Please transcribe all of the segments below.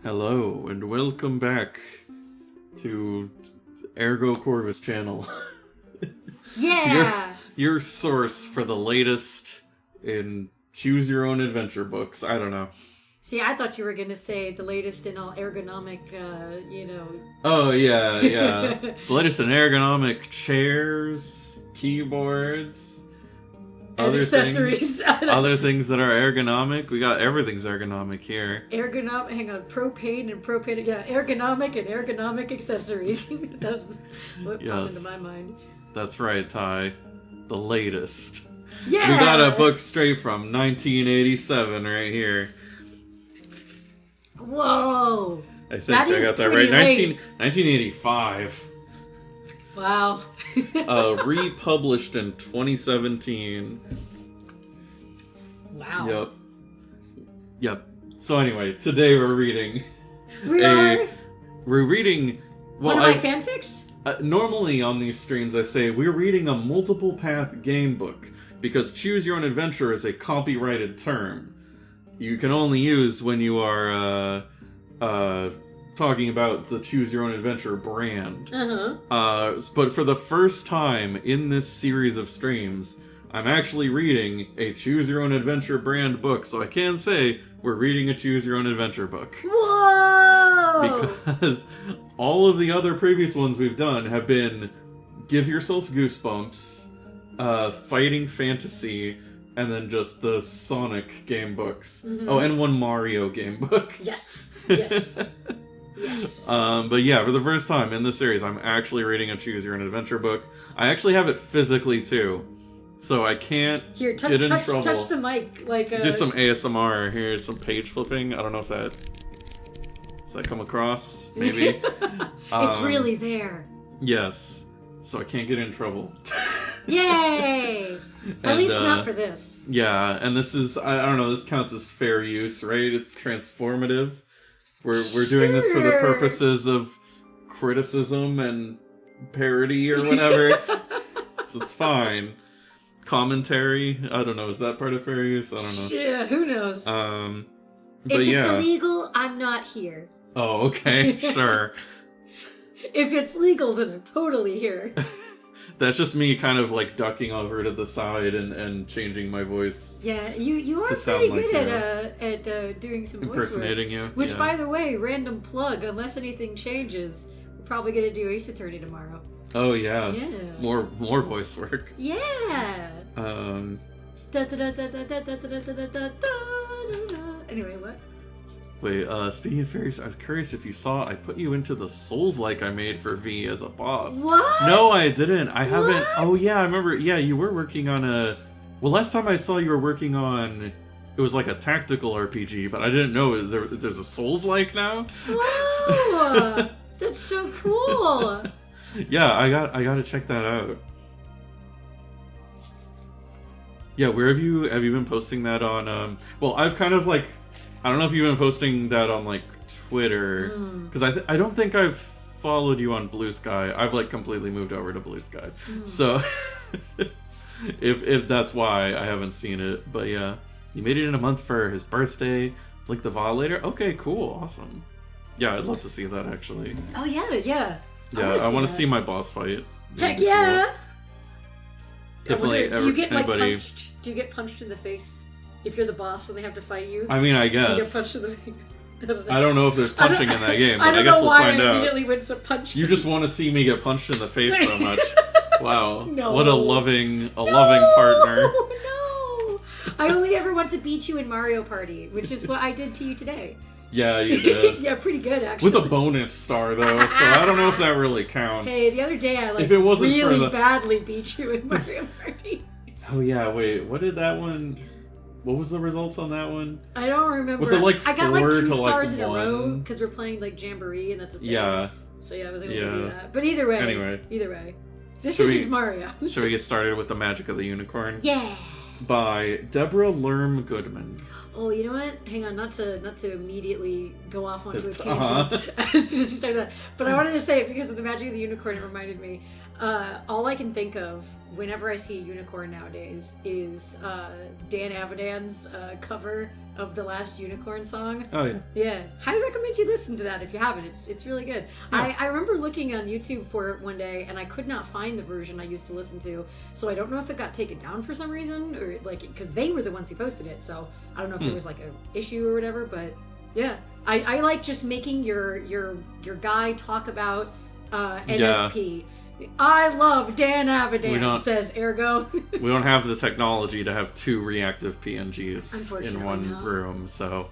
Hello, and welcome back to Ergo Corvus channel. Yeah! Your source for the latest in choose your own adventure books. I don't know. See, I thought you were going to say the latest in all ergonomic, Oh, yeah. The latest in ergonomic chairs, keyboards, and accessories. Other things that are ergonomic. We got everything's ergonomic here. Propane and propane. Yeah, ergonomic and ergonomic accessories. That was what popped into my mind. That's right, Ty. The latest. Yeah! We got a book straight from 1987 right here. Whoa! I think I got that right. 1985. Wow. Republished in 2017. Wow. Yep. So anyway, today we're reading. We're reading. Well, one of my fanfics? Normally on these streams I say we're reading a multiple path game book because choose your own adventure is a copyrighted term. You can only use when you are talking about the Choose Your Own Adventure brand. But for the first time in this series of streams, I'm actually reading a Choose Your Own Adventure brand book, so I can say we're reading a Choose Your Own Adventure book. Whoa! Because all of the other previous ones we've done have been Give Yourself Goosebumps, Fighting Fantasy, and then just the Sonic game books. Mm-hmm. Oh, and one Mario game book. Yes. Yes. But yeah, for the first time in the series, I'm actually reading a Choose Your Own Adventure book. I actually have it physically too, so I can't get in trouble. Touch the mic, do some ASMR. Here's some page flipping. I don't know if that does that come across. Maybe it's really there. Yes, so I can't get in trouble. Yay! At least not for this. Yeah, and this is I don't know. This counts as fair use, right? It's transformative. We're doing this for the purposes of criticism and parody or whatever. So it's fine. Commentary, I don't know, is that part of fair use? I don't know. Yeah, who knows? But if it's illegal, I'm not here. Oh, okay, sure. If it's legal, then I'm totally here. That's just me kind of like ducking over to the side and changing my voice. Yeah, you are pretty good at doing some impersonating voice work, you. Which, by the way, random plug, unless anything changes, we're probably going to do Ace Attorney tomorrow. Oh, yeah. More voice work. Yeah. Anyway, what? Wait, speaking of fairies, I was curious if you saw I put you into the Souls-like I made for V as a boss. What? No, I didn't. I haven't. Oh, yeah, I remember. Yeah, you were working on a... Well, last time I saw you were working on... It was like a tactical RPG, but I didn't know there's a Souls-like now. Whoa! That's so cool! Yeah, I got to check that out. Yeah, where have you been posting that on? Well, I've kind of like... I don't know if you've been posting that on, like, Twitter, because I don't think I've followed you on Blue Sky. I've, like, completely moved over to Blue Sky. So, if that's why I haven't seen it. But, yeah. You made it in a month for his birthday. Link the VOD later? Okay, cool. Awesome. Yeah, I'd love to see that, actually. Oh, yeah. Yeah, I want to see my boss fight. Heck yeah! Cool. Definitely, do you get, anybody... punched? Do you get punched in the face? If you're the boss and they have to fight you? I mean, I guess. Do you get punched in the face? I don't know if there's punching in that game, but I guess we'll find out. I immediately went to punch you. Just want to see me get punched in the face so much. Wow. No. What a loving partner. No! I only ever want to beat you in Mario Party, which is what I did to you today. Yeah, you did. Yeah, pretty good, actually. With a bonus star, though, so I don't know if that really counts. Hey, the other day I, if it wasn't really badly beat you in Mario Party. Oh, yeah, wait, what did that one... What was the results on that one? I don't remember. Was it like 4 I got like 2 to stars like in 1? a row because we're playing like Jamboree and that's a thing. Yeah. So yeah, I was able to do that. But either way. This isn't Mario. Should we get started with The Magic of the Unicorn? Yeah. By Deborah Lerme Goodman. Oh, you know what? Hang on, not to immediately go off onto a tangent as soon as you say that. But I wanted to say it because of The Magic of the Unicorn, it reminded me. All I can think of whenever I see a unicorn nowadays is Dan Avidan's cover of the last Unicorn song. Oh yeah. Yeah, highly recommend you listen to that if you haven't. It's really good. Yeah. I remember looking on YouTube for it one day, and I could not find the version I used to listen to. So I don't know if it got taken down for some reason, or like because they were the ones who posted it. So I don't know if there was like an issue or whatever. But yeah, I like just making your guy talk about NSP. I love Dan Avidan, says Ergo. We don't have the technology to have 2 reactive PNGs in one room, so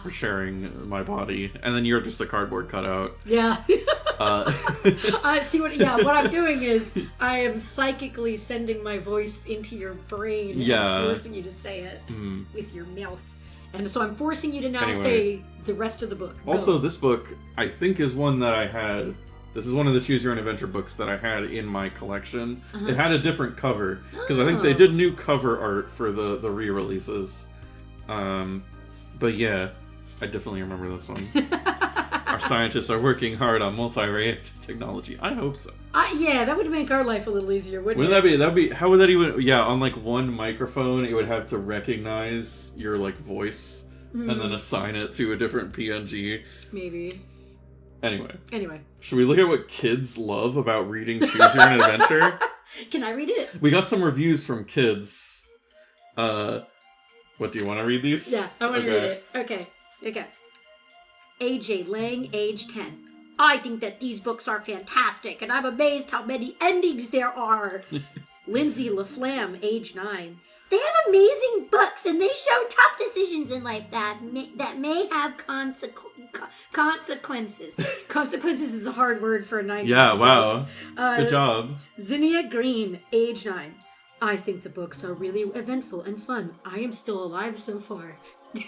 we're sharing my body, and then you're just a cardboard cutout. Yeah. What I'm doing is I am psychically sending my voice into your brain and forcing you to say it with your mouth. And so I'm forcing you to now say the rest of the book. Also, this book, I think, is one that I had... This is one of the Choose Your Own Adventure books that I had in my collection. It had a different cover, because I think they did new cover art for the re-releases. But yeah, I definitely remember this one. Our scientists are working hard on multi-reactive technology. I hope so. Yeah, that would make our life a little easier, wouldn't it? That'd be, how would that even, on like one microphone, it would have to recognize your like voice and then assign it to a different PNG. Maybe. Anyway. Should we look at what kids love about reading Choose Your Own Adventure? Can I read it? We got some reviews from kids. What, do you want to read these? Yeah, I want to read it. Okay. AJ Lang, age 10. I think that these books are fantastic, and I'm amazed how many endings there are. Lindsay LaFlamme, age 9. They have amazing books, and they show tough decisions in life that may have consequences. Consequences is a hard word for a 9-year-old. Yeah, wow. Good job. Zinnia Green, age 9. I think the books are really eventful and fun. I am still alive so far. I'm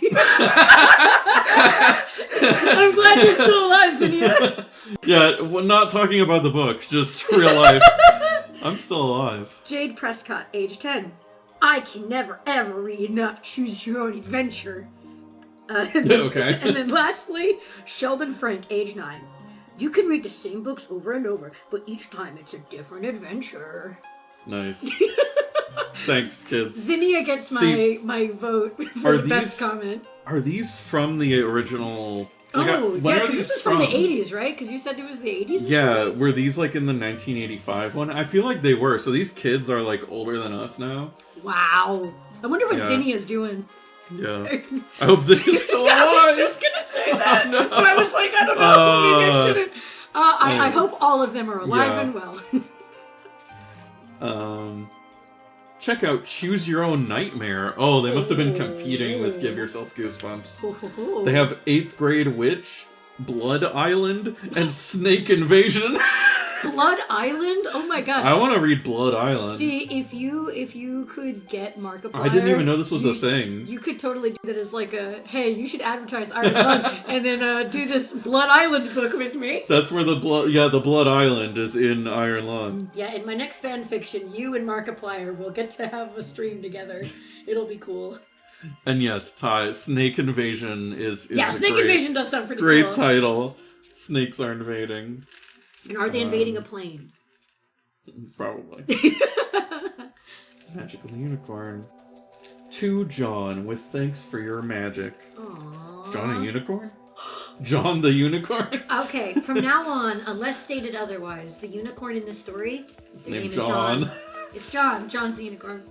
glad you're still alive, Zinnia. Yeah, we're not talking about the book, just real life. I'm still alive. Jade Prescott, age 10. I can never ever read enough Choose Your Own Adventure. Okay. And then lastly, Sheldon Frank, age 9. You can read the same books over and over, but each time it's a different adventure. Nice. Thanks, kids. Zinnia gets my vote for the best comment. Are these from the original... because this was from the 80s, right? Because you said it was the 80s? Yeah, were these like in the 1985 one? I feel like they were. So these kids are like older than us now. Wow. I wonder what Zinnia's doing. Yeah. I hope Zinnia's still alive. I was just going to say that. Oh, no. But I was like, I don't know. Maybe I shouldn't. I hope all of them are alive and well. Check out Choose Your Own Nightmare. Oh, they must have been competing with Give Yourself Goosebumps. They have 8th Grade Witch, Blood Island, and Snake Invasion. Blood Island? Oh my gosh. I want to read Blood Island. See, if you could get Markiplier... I didn't even know this was a thing. You could totally do that as like a, hey, you should advertise Iron Lung and then do this Blood Island book with me. That's where the Blood Island is in Iron Lung. Yeah, in my next fan fiction, you and Markiplier will get to have a stream together. It'll be cool. And yes, Ty, Snake Invasion is Snake Invasion does sound pretty cool. Great title. Snakes are invading. And are they invading a plane? Probably. Magical Unicorn. To John, with thanks for your magic. Aww. Is John a unicorn? John the Unicorn? Okay, from now on, unless stated otherwise, the unicorn in this story, his name is John. It's John. John's the unicorn.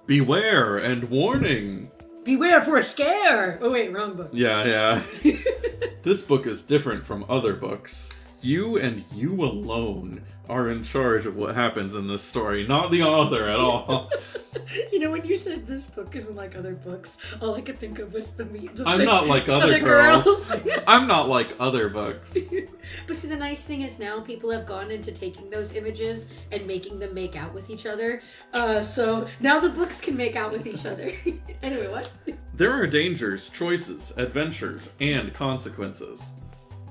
Beware and warning. Beware for a scare! Oh wait, wrong book. Yeah. This book is different from other books. You and you alone are in charge of what happens in this story, not the author at all. You know, when you said this book isn't like other books, all I could think of was I'm not like other girls. I'm not like other books. But see, the nice thing is now people have gone into taking those images and making them make out with each other. So now the books can make out with each other. Anyway, what? There are dangers, choices, adventures, and consequences.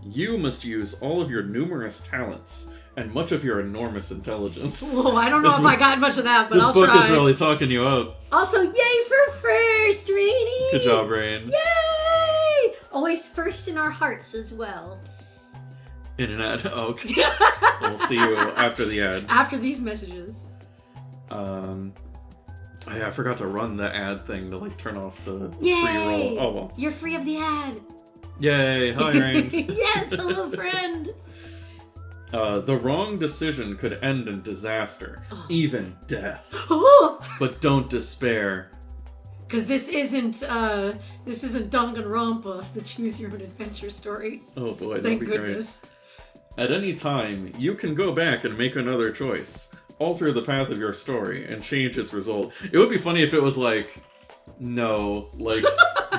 You must use all of your numerous talents and much of your enormous intelligence. Whoa, I don't know if I got much of that, but I'll try. This book is really talking you up. Also, yay for first, Rainy! Good job, Rain. Yay! Always first in our hearts as well. In an ad. Oh, okay. We'll see you after the ad. After these messages. Oh, yeah, I forgot to run the ad thing to like turn off the Yay! pre-roll. Oh well. You're free of the ad. Yay! Hi, Rain. Yes, hello, friend. The wrong decision could end in disaster, even death. Oh, But don't despair. Because this isn't Danganronpa, the Choose Your Own Adventure story. Oh boy, that'd Thank be goodness. great. At any time, you can go back and make another choice. Alter the path of your story and change its result. It would be funny if it was like, no, like,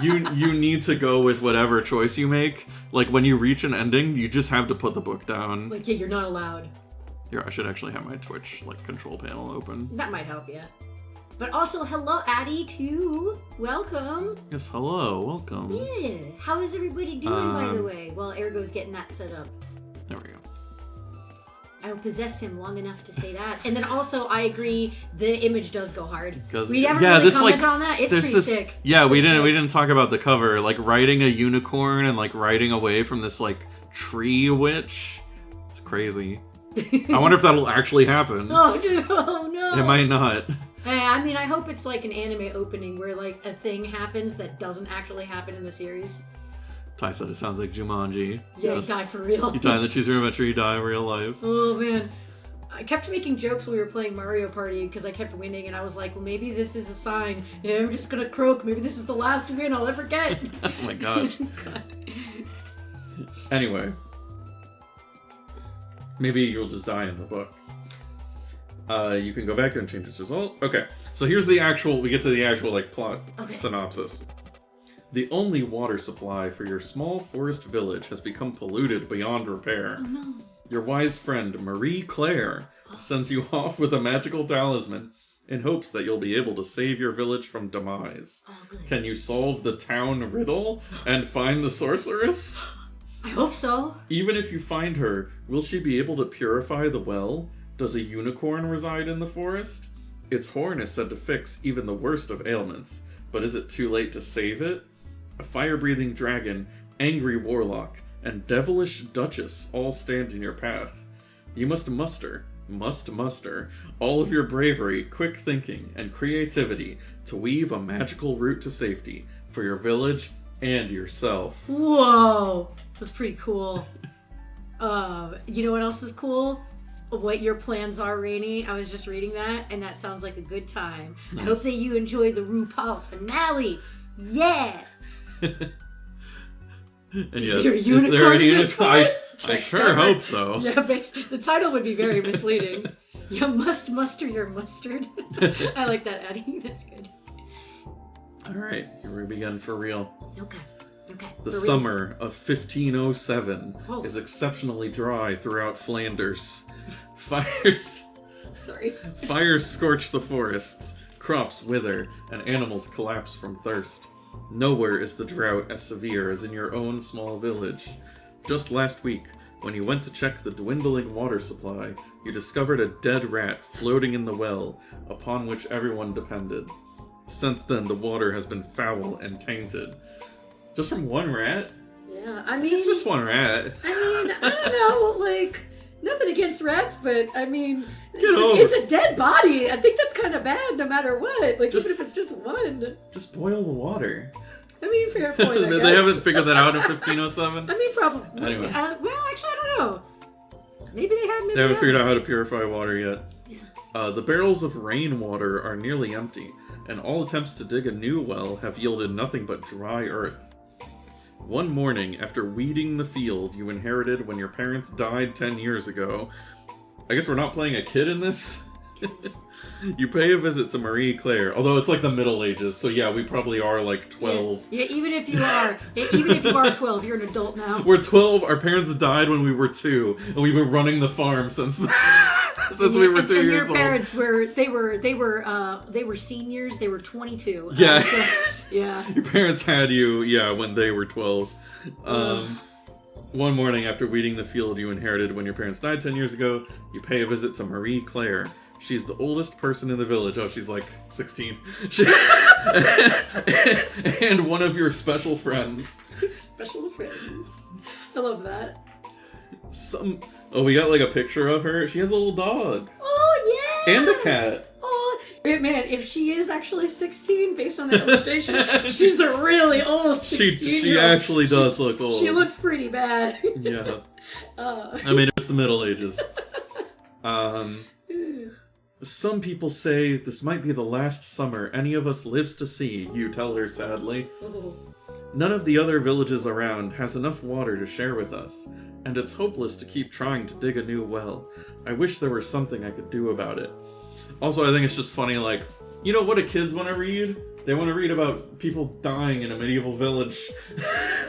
you need to go with whatever choice you make. Like, when you reach an ending, you just have to put the book down. Like, yeah, you're not allowed. Here, I should actually have my Twitch, like, control panel open. That might help, yeah. but also hello, Addie, too. Welcome. Yes, hello, welcome. Yeah. How is everybody doing, by the way? Well, Ergo's getting that set up. There we go. I will possess him long enough to say that. And then also, I agree, the image does go hard. Because We haven't really commented on that. It's there's pretty this, sick. Yeah, It's we pretty didn't talk about the cover. Like riding a unicorn and like riding away from this like tree witch. It's crazy. I wonder if that'll actually happen. Oh, dude, oh no. It might not. Hey, I mean, I hope it's like an anime opening where like a thing happens that doesn't actually happen in the series. Ty said it sounds like Jumanji. Yeah, you die for real. You die in the Choose Your Own Adventure, you die in real life. Oh man. I kept making jokes when we were playing Mario Party because I kept winning, and I was like, well, maybe this is a sign. Yeah, I'm just gonna croak. Maybe this is the last win I'll ever get. Oh my gosh. God. Anyway. Maybe you'll just die in the book. You can go back and change its result. Okay, so here's the actual, we get to the actual like plot synopsis. The only water supply for your small forest village has become polluted beyond repair. Oh, no. Your wise friend, Marie Claire, sends you off with a magical talisman in hopes that you'll be able to save your village from demise. Oh, good. Can you solve the town riddle and find the sorceress? I hope so. Even if you find her, will she be able to purify the well? Does a unicorn reside in the forest? Its horn is said to fix even the worst of ailments, but is it too late to save it? A fire-breathing dragon, angry warlock, and devilish duchess all stand in your path. You must muster all of your bravery, quick thinking, and creativity to weave a magical route to safety for your village and yourself. Whoa, that's pretty cool. You know what else is cool? What your plans are, Rainy. I was just reading that, and that sounds like a good time. I hope that you enjoy the RuPaul finale. Yeah. And is there a unicorn in this forest? I sure hope so. Yeah, the title would be very misleading. You must muster your mustard. I like that, Addie. That's good. Alright, here we begin for real. Okay. The summer of 1507 Oh. is exceptionally dry throughout Flanders. Fires scorch the forests, crops wither, and animals collapse from thirst. Nowhere is the drought as severe as in your own small village. Just last week, when you went to check the dwindling water supply, you discovered a dead rat floating in the well, upon which everyone depended. Since then, the water has been foul and tainted. Just from one rat? Yeah, I mean... It's just one rat. I mean, I don't know, like... Nothing against rats, but, I mean... It's a dead body. I think that's kind of bad no matter what. Like, even if it's just one. Just boil the water. I mean, fair point, I guess. They haven't figured that out in 1507? I mean, probably. Anyway. Well, actually, I don't know. Maybe they had, maybe They haven't figured out how to purify water yet. Yeah. The barrels of rainwater are nearly empty, and all attempts to dig a new well have yielded nothing but dry earth. One morning, after weeding the field you inherited when your parents died 10 years ago... I guess we're not playing a kid in this? You pay a visit to Marie Claire, although it's like the Middle Ages, so yeah, we probably are like 12. Yeah, even if you are 12, you're an adult now. We're 12, our parents died when we were 2, and we've been running the farm since we were 2 years old. Your parents were seniors, they were 22. Yeah. Yeah. Your parents had you, when they were 12. One morning after weeding the field you inherited when your parents died 10 years ago, you pay a visit to Marie Claire. She's the oldest person in the village. Oh, she's like 16. And one of your special friends. Special friends. I love that. We got like a picture of her. She has a little dog. Oh, yeah. And a cat. Oh, Man, if she is actually 16, based on the illustration, she's a really old 16. She actually does look old. She looks pretty bad. Yeah. I mean, it's the Middle Ages. Some people say this might be the last summer any of us lives to see, you tell her sadly. Oh. None of the other villages around has enough water to share with us, and it's hopeless to keep trying to dig a new well. I wish there was something I could do about it. Also, I think it's just funny, like, you know what do kids want to read? They want to read about people dying in a medieval village.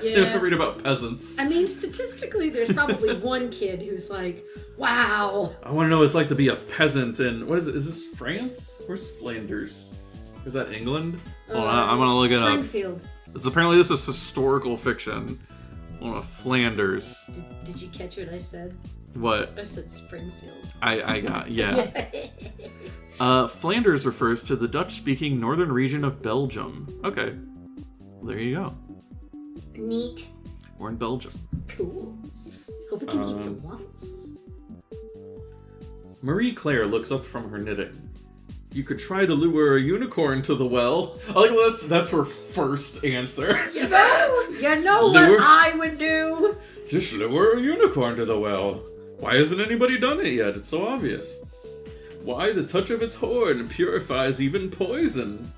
Yeah. They want to read about peasants. I mean, statistically, there's probably one kid who's like, wow. I want to know what it's like to be a peasant in, what is it? Is this France? Where's Flanders? Is that England? Hold on, I'm going to look it up. Springfield. Apparently this is historical fiction. Flanders. Did you catch what I said? What? I said Springfield. I got, yeah. Flanders refers to the Dutch-speaking northern region of Belgium. Okay. There you go. Neat. We're in Belgium. Cool. Hope we can eat some waffles. Marie Claire looks up from her knitting. You could try to lure a unicorn to the well. I like that's her first answer. You know what I would do? Just lure a unicorn to the well. Why hasn't anybody done it yet? It's so obvious. Why, the touch of its horn purifies even poison.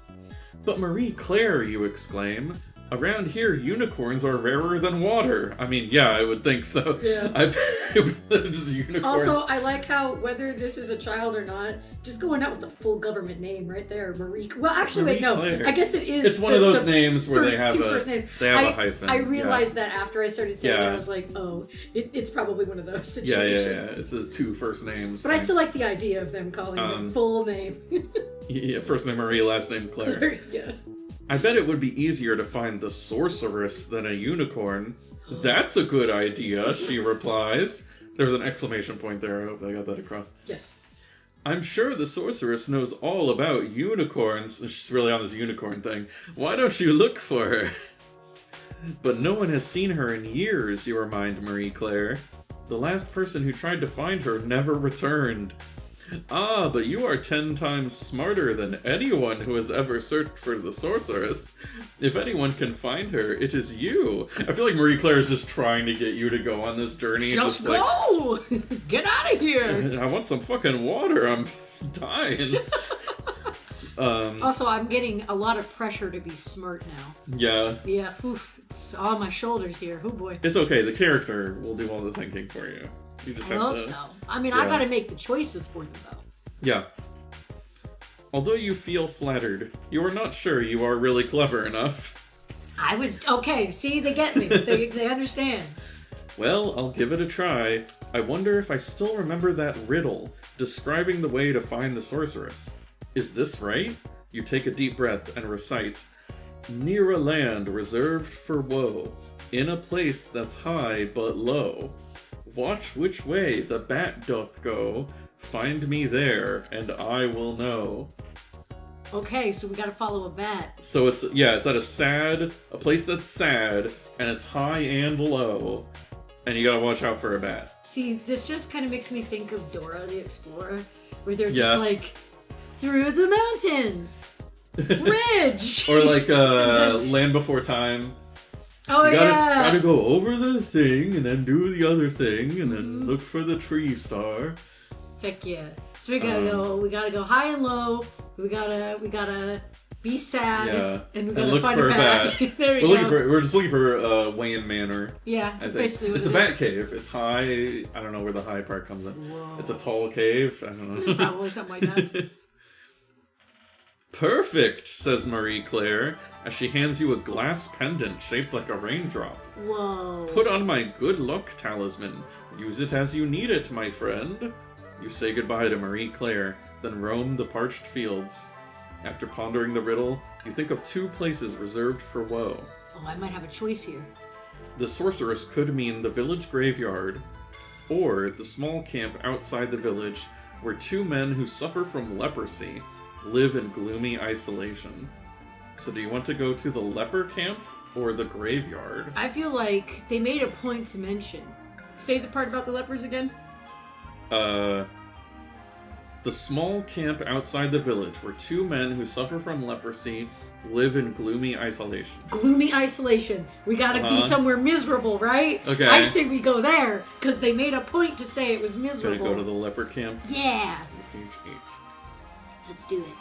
But Marie Claire, you exclaim. Around here, unicorns are rarer than water. I mean, yeah, I would think so. Yeah. Just unicorns. Also, I like how, whether this is a child or not, just going out with the full government name right there, Marie. Well, actually, Marie wait, no. Claire. I guess it is. It's one of those names where they have first names. a hyphen. I realized that after I started saying it, Yeah. I was like, oh, it's probably one of those Yeah. situations. It's a two first names. But I still like the idea of them calling the full name. Yeah, first name Marie, last name Claire. Yeah. I bet it would be easier to find the sorceress than a unicorn. That's a good idea, she replies. There's an exclamation point there. I hope I got that across. Yes. I'm sure the sorceress knows all about unicorns. She's really on this unicorn thing. Why don't you look for her? But no one has seen her in years, you remind Marie Claire. The last person who tried to find her never returned. Ah, but you are 10 times smarter than anyone who has ever searched for the sorceress. If anyone can find her, it is you. I feel like Marie Claire is just trying to get you to go on this journey. Just go! Get out of here! I want some fucking water. I'm dying. Also, I'm getting a lot of pressure to be smart now. Yeah. Yeah, oof, it's on my shoulders here. Oh boy. It's okay. The character will do all the thinking for you. You just I have hope to... so. I mean, yeah. I gotta make the choices for them, though. Yeah. Although you feel flattered, you are not sure you are really clever enough. I was... Okay, see, they get me. They understand. Well, I'll give it a try. I wonder if I still remember that riddle describing the way to find the sorceress. Is this right? You take a deep breath and recite, Near a land reserved for woe, in a place that's high but low. Watch which way the bat doth go, find me there, and I will know. Okay, so we gotta follow a bat. So it's at a place that's sad, and it's high and low, and you gotta watch out for a bat. See, this just kind of makes me think of Dora the Explorer, where they're just like, through the mountain, bridge! Or like Land Before Time. Oh, you yeah! Gotta go over the thing, and then do the other thing, and then look for the tree star. Heck yeah. So we gotta go high and low, we gotta be sad, and we gotta look find for a bat. There we go. We're just looking for Wayne Manor. Yeah, that's basically what it's it the is. Bat Cave. It's high. I don't know where the high part comes in. Whoa. It's a tall cave. I don't know. Probably something like that. Perfect, says Marie Claire, as she hands you a glass pendant shaped like a raindrop. Whoa. Put on my good luck talisman. Use it as you need it, my friend. You say goodbye to Marie Claire, then roam the parched fields. After pondering the riddle, you think of 2 places reserved for woe. Oh, I might have a choice here. The sorceress could mean the village graveyard, or the small camp outside the village where 2 men who suffer from leprosy live in gloomy isolation. So do you want to go to the leper camp or the graveyard? I feel like they made a point to mention. Say the part about the lepers again? The small camp outside the village where 2 men who suffer from leprosy live in gloomy isolation. Gloomy isolation. We gotta be somewhere miserable, right? Okay. I say we go there, because they made a point to say it was miserable. Gonna go to the leper camp? Yeah. Page 8. Let's do it.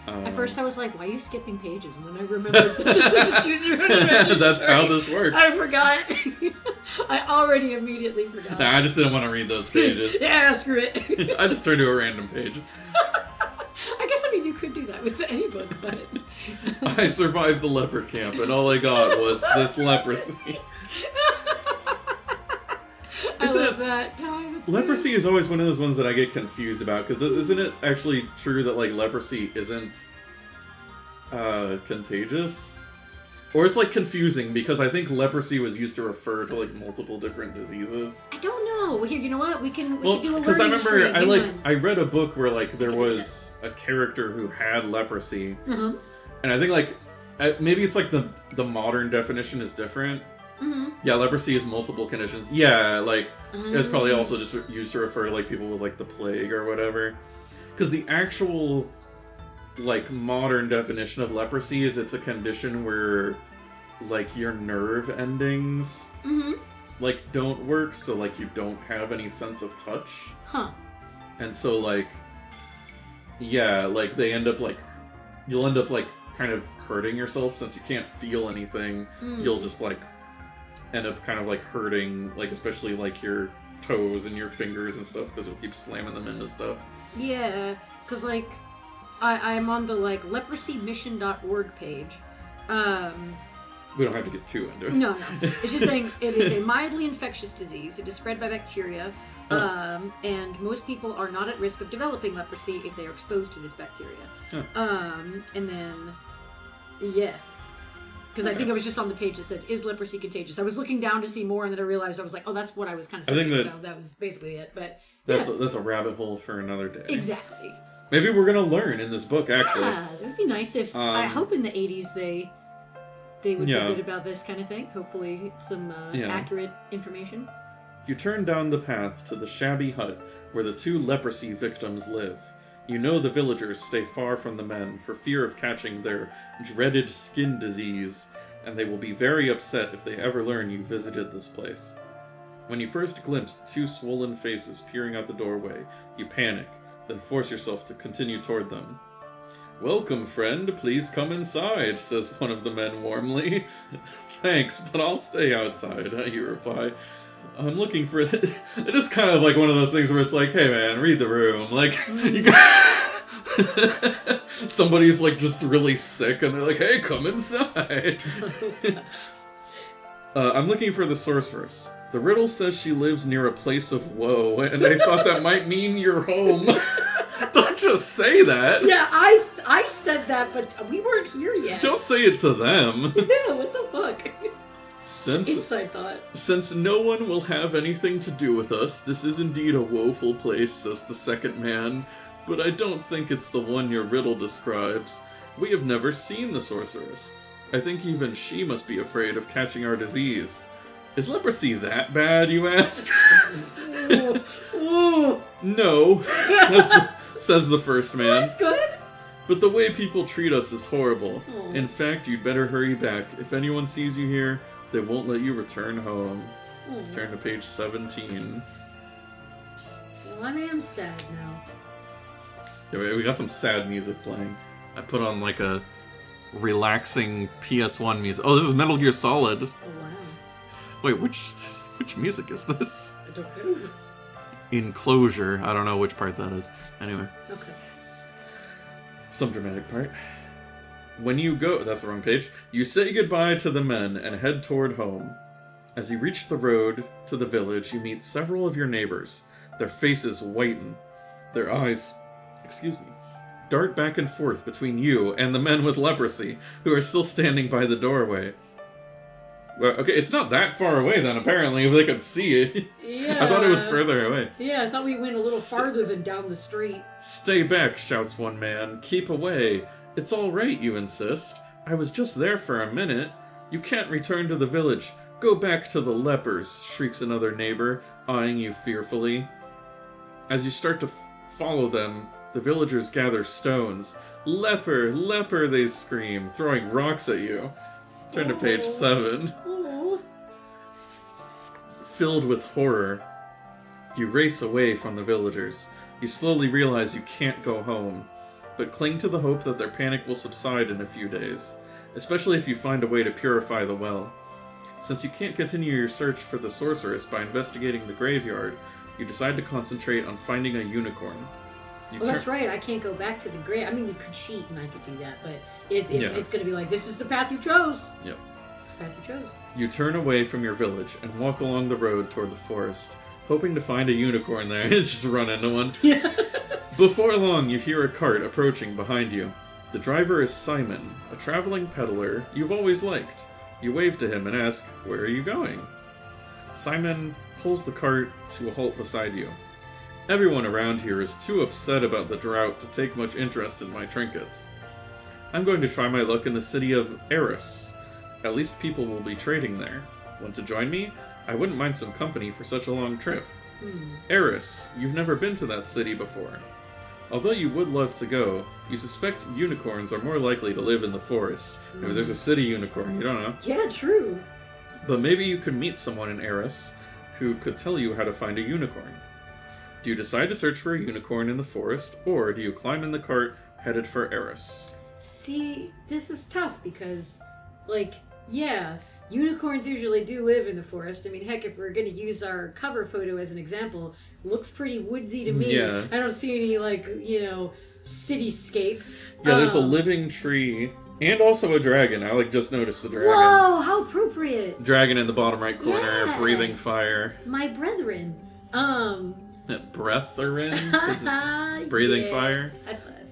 At first I was like, why are you skipping pages? And then I remembered that this is a choose your own adventure That's story. how this works. I forgot. I already immediately forgot. Nah, I just didn't want to read those pages. Yeah, screw it. I just turned to a random page. I guess, I mean, you could do that with any book, but... I survived the leper camp, and all I got was this leprosy. I love that. God, that's Leprosy good. is always one of those ones that I get confused about, because isn't it actually true that, like, leprosy isn't contagious? Or it's, like, confusing, because I think leprosy was used to refer to, like, multiple different diseases. I don't know. Well, here, you know what? We can do a learning because I remember, stream. I read a book where, like, there was a character who had leprosy, Uh-huh. and I think, like, maybe it's, like, the modern definition is different. Mm-hmm. Yeah, leprosy is multiple conditions. Yeah, like, it was probably also just used to refer to, like, people with, like, the plague or whatever. Because the actual, like, modern definition of leprosy is it's a condition where, like, your nerve endings, like, don't work, so, like, you don't have any sense of touch. Huh. And so, like, yeah, like, you'll end up, like, kind of hurting yourself since you can't feel anything. You'll just, like, end up kind of, like, hurting, like, especially, like, your toes and your fingers and stuff, because you'll keep slamming them into stuff. Yeah, because, like, I'm on the, like, leprosymission.org page. We don't have to get too into it. No. It's just saying it is a mildly infectious disease. It is spread by bacteria, and most people are not at risk of developing leprosy if they are exposed to this bacteria. And then, yeah. Because I think I was just on the page that said, is leprosy contagious? I was looking down to see more, and then I realized I was like, oh, that's what I was kind of searching, so that was basically it. But that's a rabbit hole for another day. Exactly. Maybe we're going to learn in this book, actually. Yeah, it would be nice if, I hope in the 80s they would be good about this kind of thing. Hopefully some accurate information. You turn down the path to the shabby hut where the 2 leprosy victims live. You know the villagers stay far from the men for fear of catching their dreaded skin disease, and they will be very upset if they ever learn you visited this place. When you first glimpse the 2 swollen faces peering out the doorway, you panic, then force yourself to continue toward them. "Welcome, friend. Please come inside," says one of the men warmly. "Thanks, but I'll stay outside," you reply. "I'm looking for it." It is kind of like one of those things where it's like, hey man, read the room. Like, you somebody's like just really sick and they're like, hey, come inside. "I'm looking for the sorceress. The riddle says she lives near a place of woe, and I thought that might mean your home." Don't just say that. Yeah, I said that, but we weren't here yet. Don't say it to them. Yeah, what the fuck? Inside thought. "Since no one will have anything to do with us, this is indeed a woeful place," says the second man. "But I don't think it's the one your riddle describes. We have never seen the sorceress. I think even she must be afraid of catching our disease. Is leprosy that bad, you ask?" "No," says the first man. That's good. "But the way people treat us is horrible. Aww. In fact, you'd better hurry back. If anyone sees you here, they won't let you return home." Aww. Turn to page 17. Well, I am sad now. Yeah, we got some sad music playing. I put on like a relaxing PS1 music. Oh, this is Metal Gear Solid. Oh, wow. Wait, which music is this? I don't know. Enclosure. I don't know which part that is. Anyway. Okay. Some dramatic part. When you go... That's the wrong page. You say goodbye to the men and head toward home. As you reach the road to the village, you meet several of your neighbors. Their faces whiten. Their eyes... dart back and forth between you and the men with leprosy, who are still standing by the doorway. Well, okay, it's not that far away then, apparently, if they could see it. Yeah. I thought it was further away. Yeah, I thought we went a little farther than down the street. "Stay back," shouts one man. "Keep away. It's all right," you insist. "I was just there for a minute. You can't return to the village. Go back to the lepers, shrieks another neighbor, eyeing you fearfully. As you start to follow them, the villagers gather stones. Leper, leper, they scream, throwing rocks at you. Turn to page 7. Filled with horror, you race away from the villagers. You slowly realize you can't go home, but cling to the hope that their panic will subside in a few days, especially if you find a way to purify the well. Since you can't continue your search for the sorceress by investigating the graveyard, you decide to concentrate on finding a unicorn. That's right, I can't go back to the grave. I mean, we could cheat and I could do that, but it's going to be like, this is the path you chose. Yep. It's the path you chose. You turn away from your village and walk along the road toward the forest, hoping to find a unicorn there. Just run into one. Yeah. Before long, you hear a cart approaching behind you. The driver is Simon, a traveling peddler you've always liked. You wave to him and ask, "Where are you going?" Simon pulls the cart to a halt beside you. Everyone around here is too upset about the drought to take much interest in my trinkets. I'm going to try my luck in the city of Eris. At least people will be trading there. Want to join me? I wouldn't mind some company for such a long trip. Eris, you've never been to that city before. Although you would love to go, you suspect unicorns are more likely to live in the forest. Maybe there's a city unicorn, you don't know. Yeah, true. But maybe you could meet someone in Eris who could tell you how to find a unicorn. Do you decide to search for a unicorn in the forest, or do you climb in the cart headed for Eris? See, this is tough because, yeah, unicorns usually do live in the forest. I mean, heck, if we're going to use our cover photo as an example, looks pretty woodsy to me. Yeah. I don't see any, cityscape. Yeah, there's a living tree, and also a dragon. I, just noticed the dragon. Whoa, how appropriate. Dragon in the bottom right corner, Yeah. breathing fire. My brethren. Breath are in? Because it's breathing fire? High five.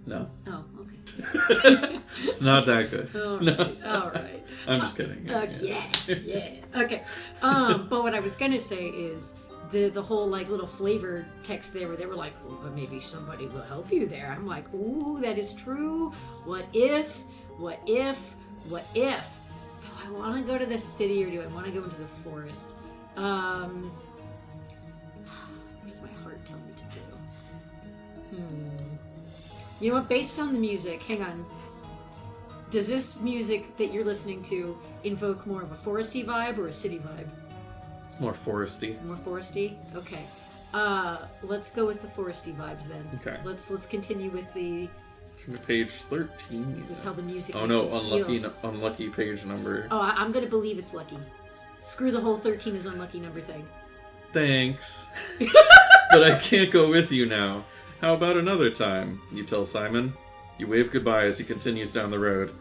No. Oh, okay. It's not that good. All right. I'm just kidding. Yeah. Okay. But what I was gonna say is the whole little flavor text there where they were like, "Ooh, but maybe somebody will help you there." I'm like, "Ooh, that is true. What if? What if? What if? Do I want to go to the city or do I want to go into the forest?" What does my heart tell me to do? You know what? Based on the music, hang on. Does this music that you're listening to invoke more of a foresty vibe or a city vibe? It's more foresty. More foresty? Okay. Let's go with the foresty vibes then. Okay. Let's continue with the Turn to page 13. with how the music Oh makes no, us feel. unlucky page number. Oh, I'm gonna believe it's lucky. Screw the whole 13 is unlucky number thing. Thanks. But I can't go with you now. How about another time? You tell Simon. You wave goodbye as he continues down the road.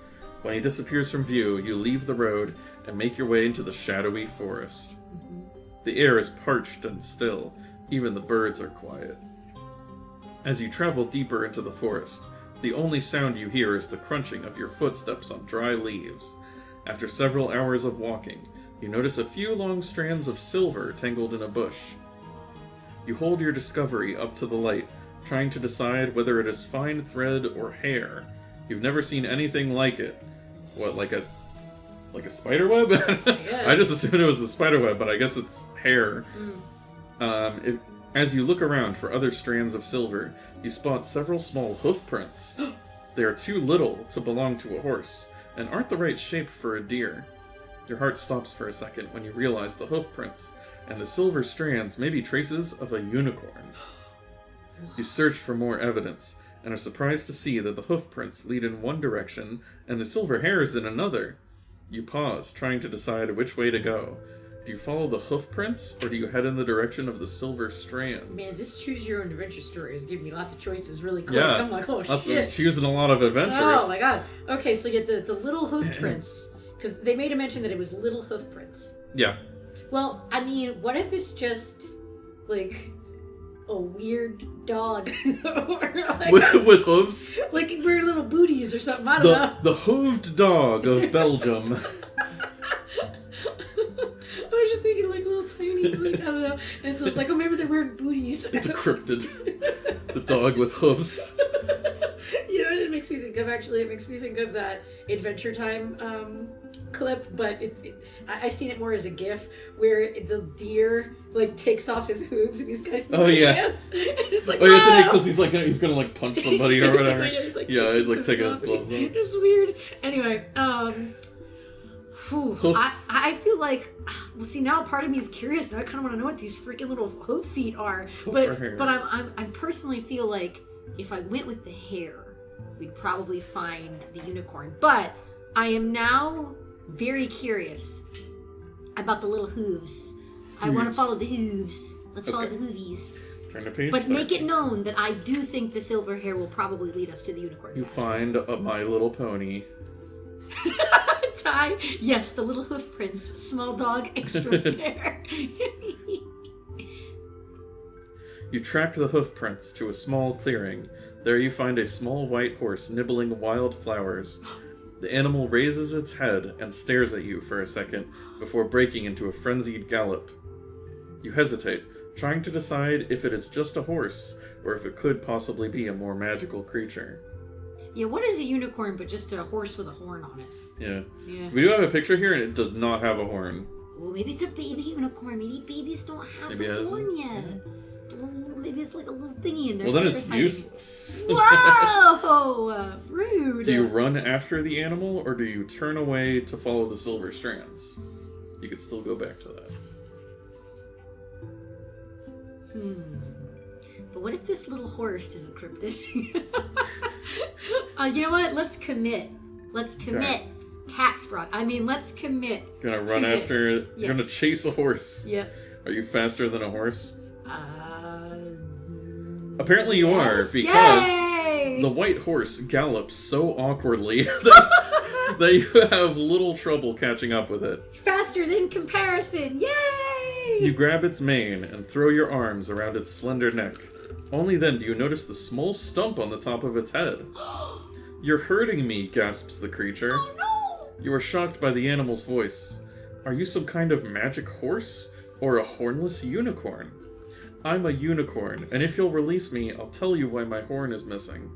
When he disappears from view, you leave the road and make your way into the shadowy forest. The air is parched and still. Even the birds are quiet. As you travel deeper into the forest, the only sound you hear is the crunching of your footsteps on dry leaves. After several hours of walking, you notice a few long strands of silver tangled in a bush. You hold your discovery up to the light, trying to decide whether it is fine thread or hair. You've never seen anything like it. What, like a spider web? I just assumed it was a spider web, but I guess it's hair. As you look around for other strands of silver, you spot several small hoof prints. They are too little to belong to a horse, and aren't the right shape for a deer. Your heart stops for a second when you realize the hoof prints, and the silver strands may be traces of a unicorn. You search for more evidence, and are surprised to see that the hoof prints lead in one direction, and the silver hairs in another. You pause, trying to decide which way to go. Do you follow the hoof prints, or do you head in the direction of the silver strands? Man, this choose your own adventure story is giving me lots of choices really quick. Yeah, I'm like, oh lots shit. of choosing a lot of adventures. Oh my god. Okay, so you get the little hoof prints. Because they made a mention that it was little hoof prints. Yeah. Well, I mean, what if it's just, a weird dog? Or with hooves? Like weird little booties or something, I don't know. The hooved dog of Belgium. I was just thinking little tiny, I don't know. And so it's like, oh, maybe they're wearing booties. It's a cryptid. The dog with hooves. You know, it makes me think of, actually, it makes me think of that Adventure Time clip, but I've seen it more as a GIF where the deer like takes off his hooves and he's got hands. And it's like, because he's gonna like punch somebody or whatever. He's like taking his gloves off. It's weird. Anyway, I feel like, well, see, now part of me is curious. Now I kind of want to know what these freaking little hoof feet are. But I personally feel like if I went with the hair, we'd probably find the unicorn. But I am now very curious about the little hooves. I want to follow the hooves. Let's follow the hoovies. Turn the page. But make it known that I do think the silver hair will probably lead us to the unicorn. You find a My Little Pony. Ty, yes, the little hoof prints, small dog extraordinaire. You track the hoof prints to a small clearing. There you find a small white horse nibbling wild flowers. The animal raises its head and stares at you for a second before breaking into a frenzied gallop. You hesitate, trying to decide if it is just a horse or if it could possibly be a more magical creature. Yeah, what is a unicorn but just a horse with a horn on it? Yeah. We do have a picture here and it does not have a horn. Well, maybe it's a baby unicorn. Maybe babies don't have a horn yet. Maybe it's like a little thingy in there. Well, then it's useless. Whoa! Rude. Do you run after the animal, or do you turn away to follow the silver strands? You could still go back to that. But what if this little horse is a cryptid? You know what? Let's commit. Okay. Tax fraud. I mean, let's commit. Gonna run after... Yes. You're gonna chase a horse. Yep. Are you faster than a horse? Apparently you are, because the white horse gallops so awkwardly that you have little trouble catching up with it. Faster than comparison! Yay! You grab its mane and throw your arms around its slender neck. Only then do you notice the small stump on the top of its head. You're hurting me, gasps the creature. Oh no! You are shocked by the animal's voice. Are you some kind of magic horse? Or a hornless unicorn? I'm a unicorn, and if you'll release me, I'll tell you why my horn is missing.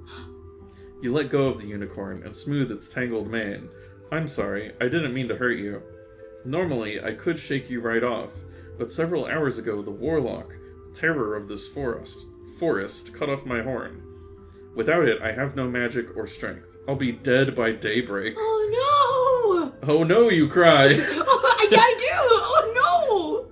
You let go of the unicorn and smooth its tangled mane. I'm sorry, I didn't mean to hurt you. Normally, I could shake you right off, but several hours ago the warlock, the terror of this forest, cut off my horn. Without it, I have no magic or strength. I'll be dead by daybreak. Oh no! Oh no, you cry! I do! Oh no!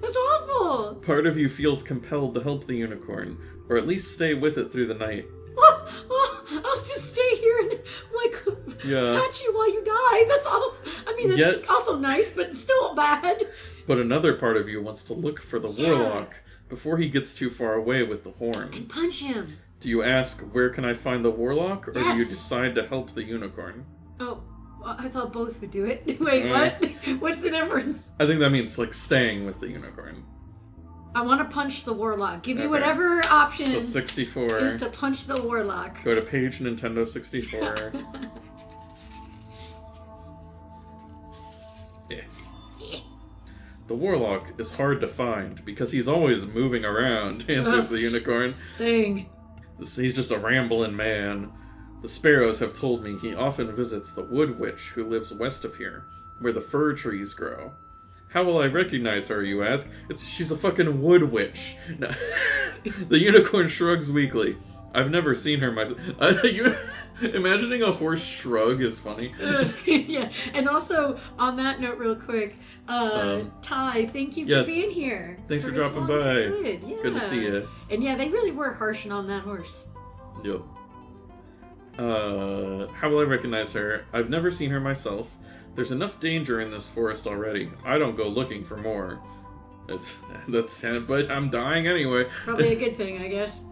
That's awful! Part of you feels compelled to help the unicorn, or at least stay with it through the night. I'll just stay here and, catch you while you die. That's all. I mean, that's also nice, but still bad. But another part of you wants to look for the warlock before he gets too far away with the horn. And punch him. Do you ask, where can I find the warlock, or do you decide to help the unicorn? Oh, I thought both would do it. Wait, what? What's the difference? I think that means, staying with the unicorn. I want to punch the warlock. Give me whatever option. So 64 is to punch the warlock. Go to page Nintendo 64. The warlock is hard to find because he's always moving around, answers the unicorn. Dang. He's just a rambling man. The sparrows have told me he often visits the wood witch who lives west of here, where the fir trees grow. How will I recognize her, you ask? She's a fucking wood witch. No. The unicorn shrugs weakly. I've never seen her myself. Imagining a horse shrug is funny. Yeah, and also, on that note real quick, Ty, thank you for being here. Thanks for dropping by. Good. Yeah. Good to see you. And yeah, they really were harshing on that horse. Yep. How will I recognize her? I've never seen her myself. There's enough danger in this forest already. I don't go looking for more. But I'm dying anyway. Probably a good thing, I guess.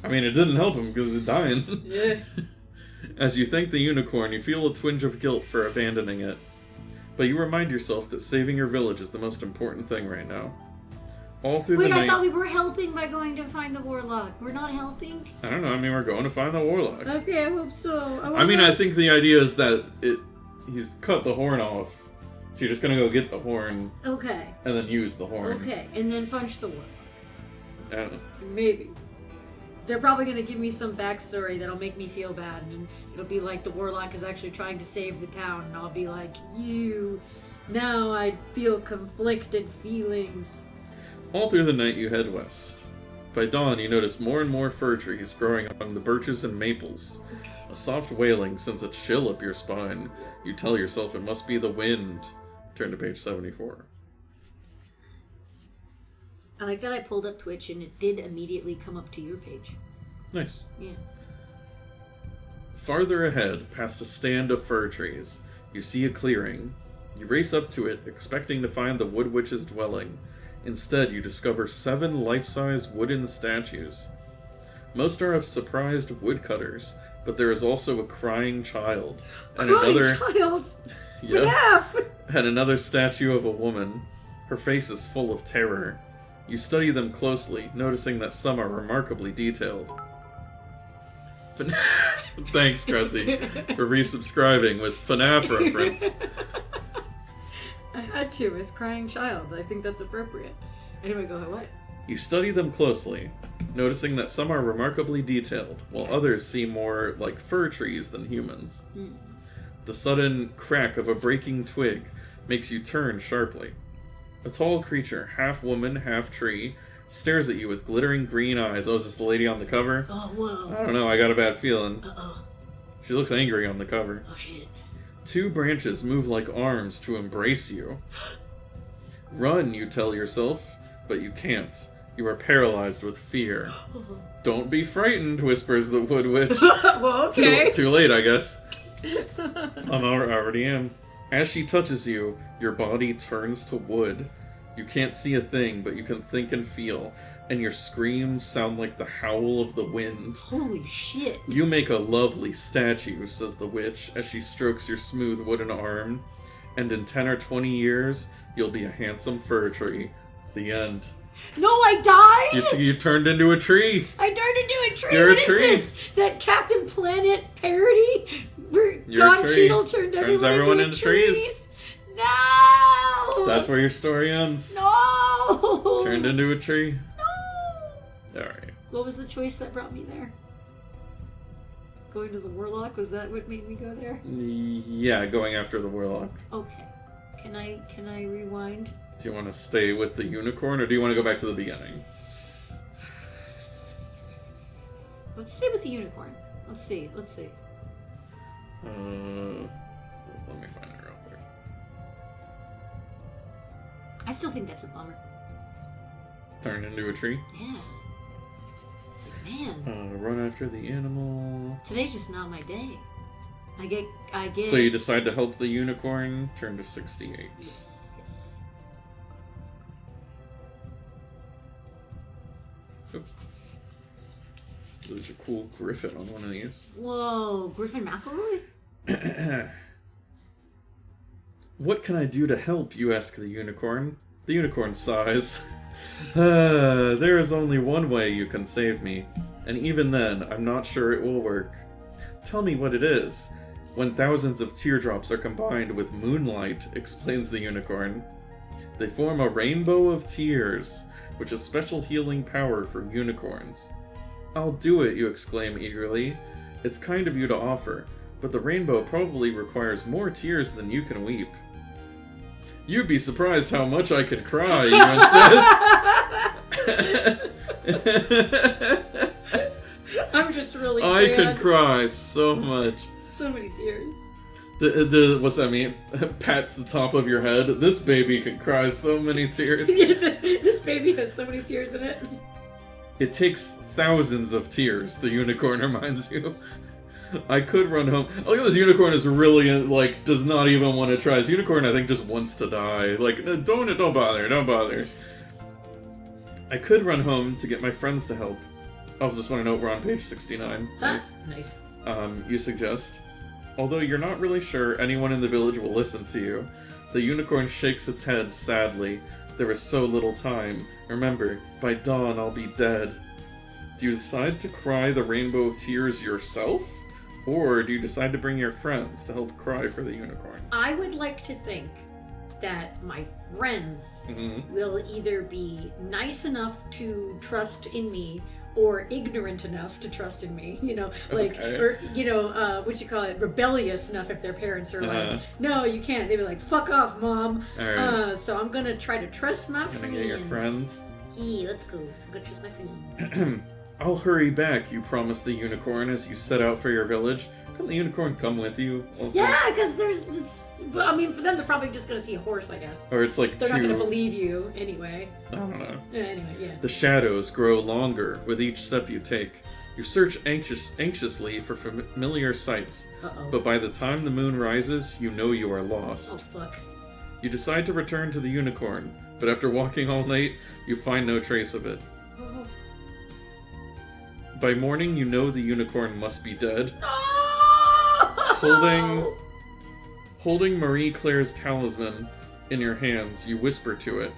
I mean, it didn't help him because he's dying. Yeah. As you thank the unicorn, you feel a twinge of guilt for abandoning it. But you remind yourself that saving your village is the most important thing right now. All through the night... I thought we were helping by going to find the warlock. We're not helping? I don't know. I mean, we're going to find the warlock. Okay, I hope so. I think the idea is that he's cut the horn off. So you're just going to go get the horn. Okay. And then use the horn. Okay, and then punch the warlock. I don't know. Maybe. they're probably gonna give me some backstory that'll make me feel bad, and it'll be like the warlock is actually trying to save the town, and I'll be like, now I feel conflicted feelings. All through the night you head west. By dawn you notice more and more fir trees growing among the birches and maples. A soft wailing sends a chill up your spine. You tell yourself it must be the wind. Turn to page 74. I like that I pulled up Twitch and it did immediately come up to your page. Nice. Yeah. Farther ahead, past a stand of fir trees, you see a clearing. You race up to it, expecting to find the Wood Witch's dwelling. Instead, you discover 7 life-size wooden statues. Most are of surprised woodcutters, but there is also a crying child. And Child? Yeah. And another statue of a woman. Her face is full of terror. You study them closely, noticing that some are remarkably detailed. Thanks, Grunty, for resubscribing with FNAF reference. I had to with Crying Child. I think that's appropriate. Anyway, go ahead. What? You study them closely, noticing that some are remarkably detailed, while others seem more like fir trees than humans. The sudden crack of a breaking twig makes you turn sharply. A tall creature, half woman, half tree, stares at you with glittering green eyes. Oh, is this the lady on the cover? Oh, whoa. I don't know, I got a bad feeling. Uh-oh. She looks angry on the cover. Oh, shit. 2 branches move like arms to embrace you. Run, you tell yourself, but you can't. You are paralyzed with fear. Don't be frightened, whispers the Wood Witch. Well, okay. Too late, I guess. I already am. As she touches you, your body turns to wood. You can't see a thing, but you can think and feel, and your screams sound like the howl of the wind. Holy shit. You make a lovely statue, says the witch, as she strokes your smooth wooden arm. And in 10 or 20 years, you'll be a handsome fir tree. The end. No, I died! You turned into a tree! I turned into a tree! You're What a is tree. this? That Captain Planet parody? Where You're Don a tree. Cheadle turned Turns everyone everyone into into trees? trees. No! That's where your story ends. No! Turned into a tree. No! Alright. What was the choice that brought me there? Going to the Warlock? Was that what made me go there? Yeah, going after the warlock. Okay. Can I rewind? Do you want to stay with the unicorn, or do you want to go back to the beginning? Let's stay with the unicorn. Let's see. Let me find it real quick. I still think that's a bummer. Turn into a tree. Yeah. Man. Run after the animal. Today's just not my day. I get. So you decide to help the unicorn. Turn to 68. Yes. Oops. There's a cool griffin on one of these. Whoa, Griffin McElroy? What can I do to help, you ask the unicorn. The unicorn sighs. There is only one way you can save me, and even then, I'm not sure it will work. Tell me what it is. When thousands of teardrops are combined with moonlight, explains the unicorn, they form a rainbow of tears, which has special healing power for unicorns. I'll do it, you exclaim eagerly. It's kind of you to offer, but the rainbow probably requires more tears than you can weep. You'd be surprised how much I can cry, you insist. I'm just really I sad. could cry so much. So many tears. What's that mean? Pats the top of your head. This baby can cry so many tears. This baby has so many tears in it. It takes thousands of tears, the unicorn reminds you. I could run home. Oh, look at this unicorn is really, like, does not even want to try. This unicorn, I think, just wants to die. Like, don't bother. I could run home to get my friends to help. I also just want to note we're on page 69. Nice. Nice. You suggest. Although you're not really sure anyone in the village will listen to you. The unicorn shakes its head sadly. There is so little time. Remember, by dawn I'll be dead. Do you decide to cry the rainbow of tears yourself? Or do you decide to bring your friends to help cry for the unicorn? I would like to think that my friends will either be nice enough to trust in me, or ignorant enough to trust in me, like, Okay. or, what you call it, rebellious enough if their parents are like, no, you can't. They'd be like, fuck off, mom. Alright. So I'm gonna try to trust my Gonna friends. get your friends. Yeah, let's go. I'm gonna trust my friends. I'll hurry back, you promise the unicorn as you set out for your village. Can the unicorn come with you also? Yeah, because for them, they're probably just gonna see a horse, I guess. Or it's like They're not gonna believe you anyway. I don't know. Anyway, yeah. The shadows grow longer with each step you take. You search anxiously for familiar sights, Uh-oh. but by the time the moon rises, you know you are Oh, lost. fuck. You decide to return to the unicorn, but after walking all night, you find no trace of it. Oh. By morning, you know the unicorn must be dead. No! Holding Marie Claire's talisman in your hands, you whisper to it,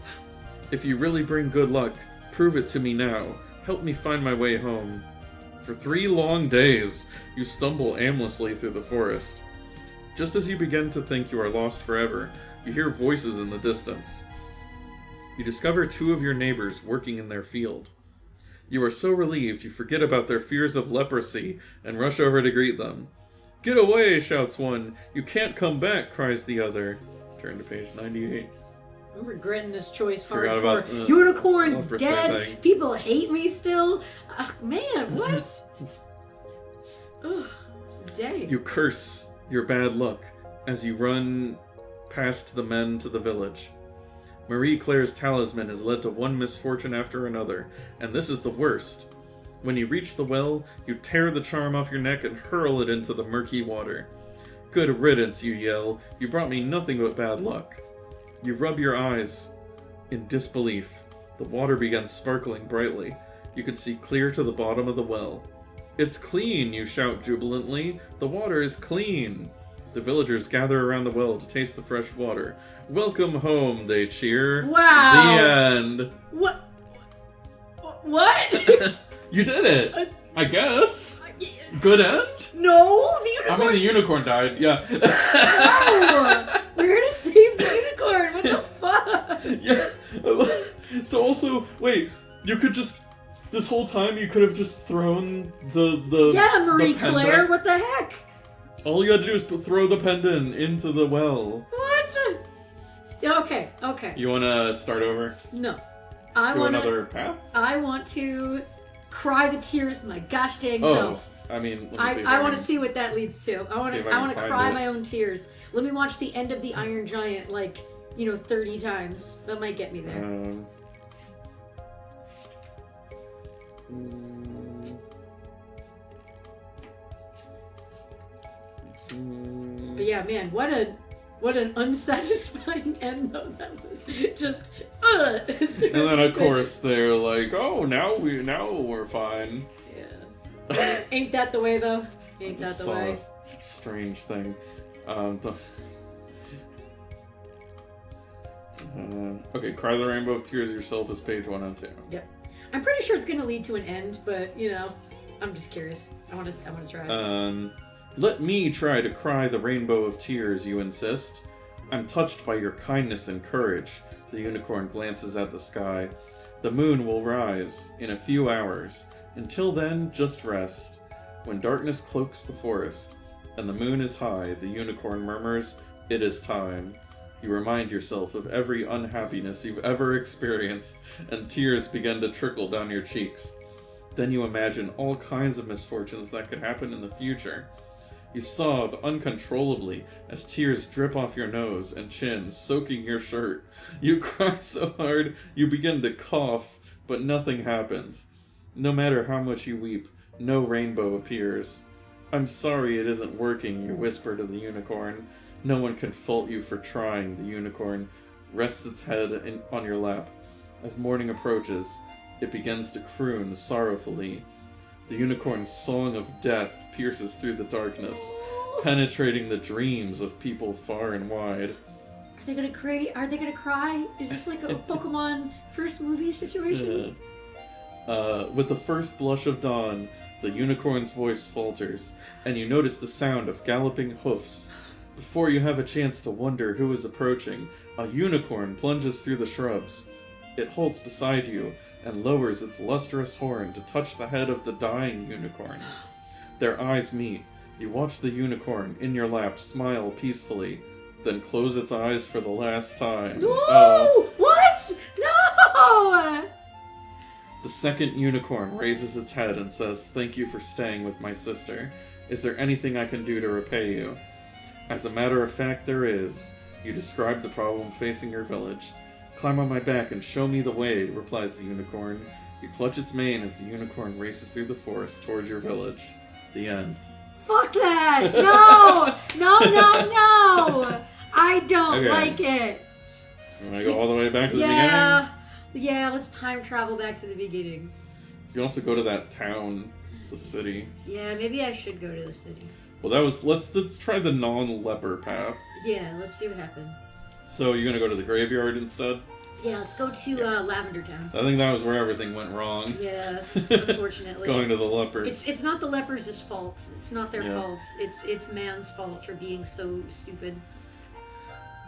"If you really bring good luck, prove it to me now. Help me find my way home." For 3 long days, you stumble aimlessly through the forest. Just as you begin to think you are lost forever, you hear voices in the distance. You discover 2 of your neighbors working in their field. You are so relieved you forget about their fears of leprosy and rush over to greet them. "Get away!" shouts one. "You can't come back!" cries the other. Turn to page 98. I'm regretting this choice Forgot hardcore. about the Unicorn's leprosy dead. thing. People hate me still. Ugh, man, what? Ugh, it's a day. You curse your bad luck as you run past the men to the village. Marie Claire's talisman has led to one misfortune after another, and this is the worst. When you reach the well, you tear the charm off your neck and hurl it into the murky water. "Good riddance," you yell. "You brought me nothing but bad luck." You rub your eyes in disbelief. The water begins sparkling brightly. You can see clear to the bottom of the well. "It's clean," you shout jubilantly. "The water is clean." The villagers gather around the well to taste the fresh water. "Welcome home," they cheer. Wow. The end. What? What? You did it! I guess. Good end? No, the unicorn. I mean, the unicorn died, yeah. No! We're gonna save the unicorn. What the fuck? Yeah. So also, wait, you could just... This whole time you could have just thrown the Yeah, Marie the pendant. Claire, what the heck? All you had to do is throw the pendant into the well. What? Yeah, okay. You wanna start over? No. Do another path? I want to cry the tears my gosh dang Oh, self. I mean, let me see if I want to can- see what that leads to. I want See if I to. I can want to find cry it. my own tears. Let me watch the end of the Iron Giant 30 times. That might get me there. But yeah, man, what an unsatisfying end though that was. Just And then of course they're like, "Oh, now we're fine." Yeah. Ain't that the way though? Ain't that the Saw way? this strange thing. Okay, Cry the Rainbow of Tears yourself is page 102. Yep. I'm pretty sure it's gonna lead to an end, but I'm just curious. I want to try. Let me try to cry the rainbow of tears, you insist. I'm touched by your kindness and courage. The unicorn glances at the sky. The moon will rise in a few hours. Until then, just rest. When darkness cloaks the forest, and the moon is high, the unicorn murmurs, "It is time." You remind yourself of every unhappiness you've ever experienced, and tears begin to trickle down your cheeks. Then you imagine all kinds of misfortunes that could happen in the future. You sob uncontrollably as tears drip off your nose and chin, soaking your shirt. You cry so hard you begin to cough, but nothing happens. No matter how much you weep, no rainbow appears. "I'm sorry it isn't working," you whisper to the unicorn. No one can fault you for trying. The unicorn rests its head on your lap. As morning approaches, it begins to croon sorrowfully. The unicorn's song of death pierces through the darkness, penetrating the dreams of people far and wide. Are they gonna cry? Are they gonna cry? Is this like a Pokemon first movie situation? With the first blush of dawn, the unicorn's voice falters, and you notice the sound of galloping hoofs. Before you have a chance to wonder who is approaching, a unicorn plunges through the shrubs. It halts beside you and lowers its lustrous horn to touch the head of the dying unicorn. Their eyes meet. You watch the unicorn in your lap smile peacefully, then close its eyes for the last time. No! What? No! The second unicorn raises its head and says, "Thank you for staying with my sister. Is there anything I can do to repay you?" "As a matter of fact, there is. You described the problem facing your village. Climb on my back and show me the way," replies the unicorn. You clutch its mane as the unicorn races through the forest towards your village. The end. Fuck that! No! No, no, no! I don't Okay. like it. You want to go all the way back to the beginning? Yeah, let's time travel back to the beginning. You can also go to that town, the city. Yeah, maybe I should go to the city. Well, that was... Let's try the non-leper path. Yeah, let's see what happens. So, you're gonna go to the graveyard instead? Yeah, let's go to Lavender Town. I think that was where everything went wrong. Yeah, unfortunately. It's going to the lepers. It's not the lepers' fault. It's not their Yeah. fault. It's man's fault for being so stupid.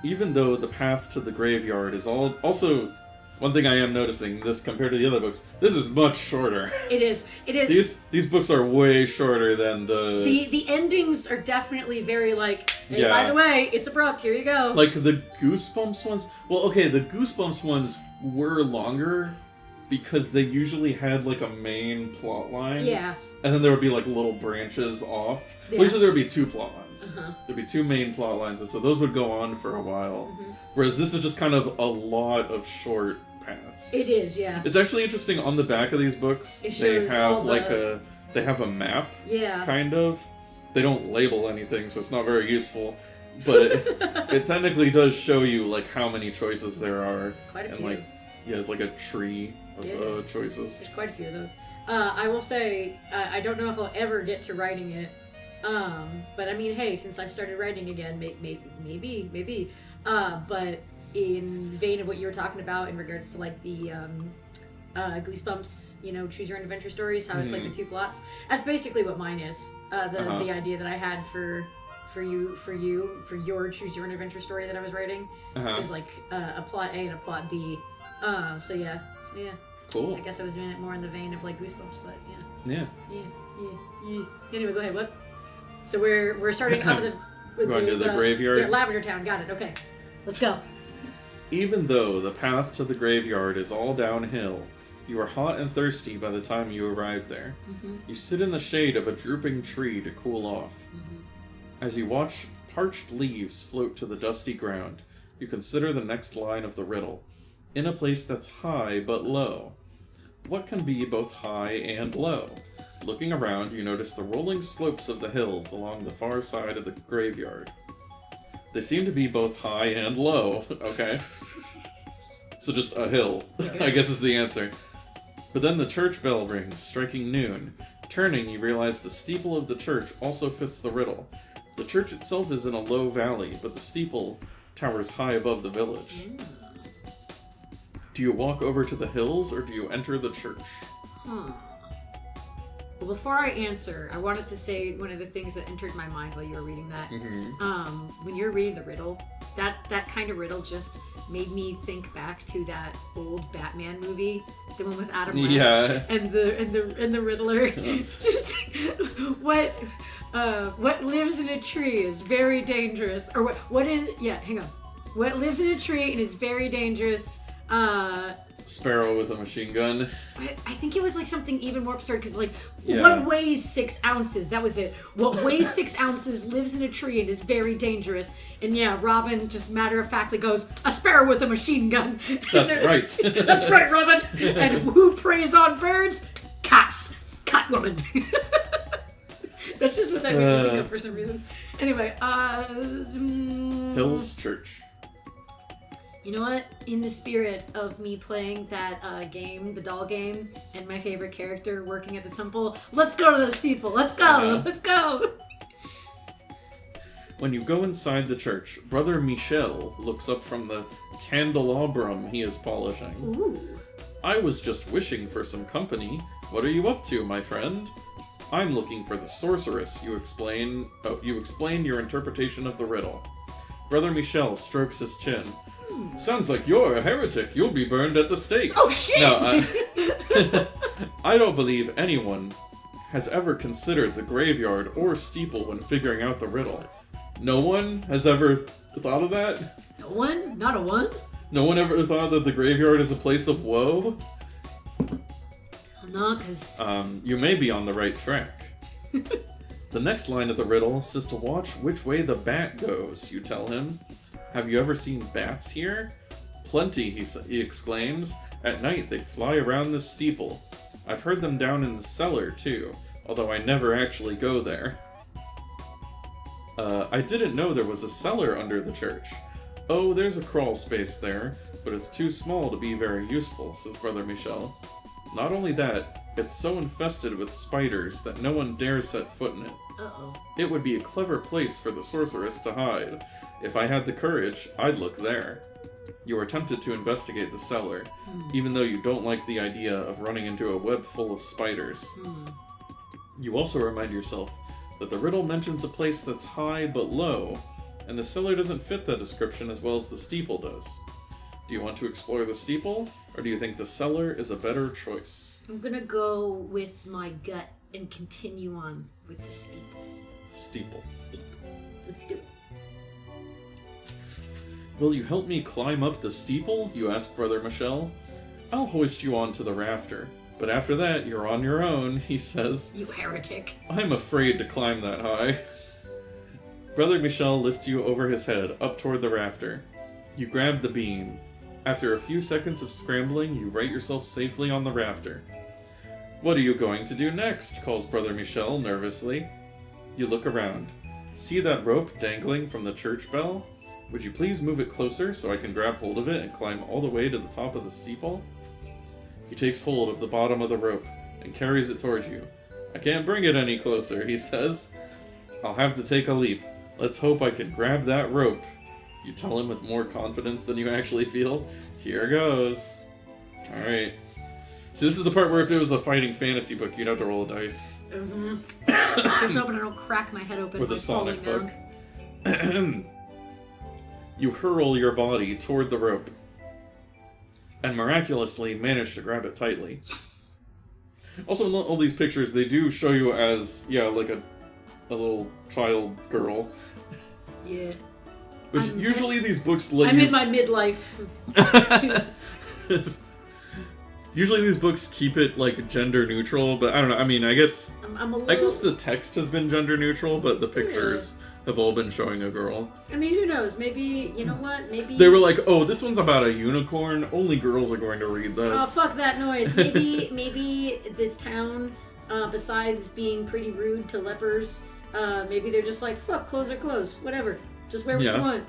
Even though the path to the graveyard is all... Also, one thing I am noticing, this compared to the other books, this is much shorter. It is. It is. These books are way shorter than the... The endings are definitely very like, hey, Yeah. by the way, it's abrupt, here you go. Like, the Goosebumps ones... Well, okay, the Goosebumps ones were longer because they usually had, like, a main plot line. Yeah. And then there would be, like, little branches off. Yeah. Well, usually there would be 2 plot lines. Uh-huh. There'd be 2 main plot lines, and so those would go on for a while. Mhm. Whereas this is just kind of a lot of short paths. It is, yeah. It's actually interesting, on the back of these books, It they shows all have, like, the- they have a map, Yeah. kind of. They don't label anything, so it's not very useful. But it technically does show you, like, how many choices there are. Quite a And, few. like, yeah, it's like a tree of Yeah. choices. There's quite a few of those. I will say, I don't know if I'll ever get to writing it. But I mean, hey, since I've started writing again, maybe. But in vein of what you were talking about in regards to like the Goosebumps, choose your own adventure stories, how it's like the 2 plots. That's basically what mine is. The idea that I had for your choose your own adventure story that I was writing. It was like a plot A and a plot B. So yeah. Cool. I guess I was doing it more in the vein of like Goosebumps, but Yeah. yeah. Anyway, go ahead. What? So we're starting off with Going to the graveyard? Yeah, Lavender Town. Got it. Okay, let's go. Even though the path to the graveyard is all downhill, you are hot and thirsty by the time you arrive there. Mm-hmm. You sit in the shade of a drooping tree to cool off. Mm-hmm. As you watch parched leaves float to the dusty ground, you consider the next line of the riddle. In a place that's high but low. What can be both high and low? Looking around, you notice the rolling slopes of the hills along the far side of the graveyard. They seem to be both high and low, okay? So just a hill, I guess is the answer. But then the church bell rings, striking noon. Turning, you realize the steeple of the church also fits the riddle. The church itself is in a low valley, but the steeple towers high above the village. Do you walk over to the hills, or do you enter the church? Well, before I answer, I wanted to say one of the things that entered my mind while you were reading that. When you were reading the riddle, that kind of riddle just made me think back to that old Batman movie, the one with Adam West, Yeah. and the Riddler. Just what lives in a tree is very dangerous, or what is? Yeah, hang on. What lives in a tree and is very dangerous. Sparrow with a machine gun. I think it was like something even more absurd because Yeah. what weighs 6 ounces? That was it. What weighs 6 ounces lives in a tree and is very dangerous. And yeah, Robin just matter-of-factly goes, a sparrow with a machine gun. That's right. That's right, Robin. And who preys on birds? Cats. Catwoman. That's just what that made me think of for some reason. Anyway, Hills Church. You know what? In the spirit of me playing that game, the doll game, and my favorite character working at the temple, let's go to the steeple. Let's go. Let's go. When you go inside the church, Brother Michel looks up from the candelabrum he is polishing. Ooh. I was just wishing for some company. What are you up to, my friend? I'm looking for the sorceress, you explain. You explain your interpretation of the riddle. Brother Michel strokes his chin. Sounds like you're a heretic. You'll be burned at the stake. Oh, shit! No, I don't believe anyone has ever considered the graveyard or steeple when figuring out the riddle. No one has ever thought of that? No one? Not a one? No one ever thought that the graveyard is a place of woe? No, because... You may be on the right track. The next line of the riddle says to watch which way the bat goes, you tell him. Have you ever seen bats here? Plenty, he exclaims. At night they fly around the steeple. I've heard them down in the cellar, too, although I never actually go there. I didn't know there was a cellar under the church. Oh, there's a crawl space there, but it's too small to be very useful, says Brother Michel. Not only that, it's so infested with spiders that no one dares set foot in it. Uh-oh. It would be a clever place for the sorceress to hide. If I had the courage, I'd look there. You are tempted to investigate the cellar, even though you don't like the idea of running into a web full of spiders. You also remind yourself that the riddle mentions a place that's high but low, and the cellar doesn't fit that description as well as the steeple does. Do you want to explore the steeple, or do you think the cellar is a better choice? I'm gonna go with my gut and continue on with the steeple. Steeple. Let's do it. Will you help me climb up the steeple? You ask Brother Michel. I'll hoist you onto the rafter, but after that you're on your own, he says. You heretic. I'm afraid to climb that high. Brother Michel lifts you over his head, up toward the rafter. You grab the beam. After a few seconds of scrambling, you right yourself safely on the rafter. What are you going to do next? Calls Brother Michel nervously. You look around. See that rope dangling from the church bell? Would you please move it closer so I can grab hold of it and climb all the way to the top of the steeple? He takes hold of the bottom of the rope and carries it towards you. I can't bring it any closer, he says. I'll have to take a leap. Let's hope I can grab that rope. You tell him with more confidence than you actually feel. Here goes. Alright. So this is the part where if it was a fighting fantasy book, you'd have to roll a dice. Just hoping I don't crack my head open. Or the by Sonic falling book. down. You hurl your body toward the rope, and miraculously manage to grab it tightly. Yes! Also, in all these pictures, they do show you as, like a little child girl. Yeah. Which usually these books let I'm you... in my midlife. Usually these books keep it, gender neutral, but I don't know, I mean, I guess... I'm a little... I guess the text has been gender neutral, but the pictures have all been showing a girl. I mean, who knows? Maybe, you know what? Maybe... They were like, oh, this one's about a unicorn. Only girls are going to read this. Oh, fuck that noise. Maybe this town, besides being pretty rude to lepers, maybe they're just like, fuck, clothes are clothes. Whatever. Just wear what you want.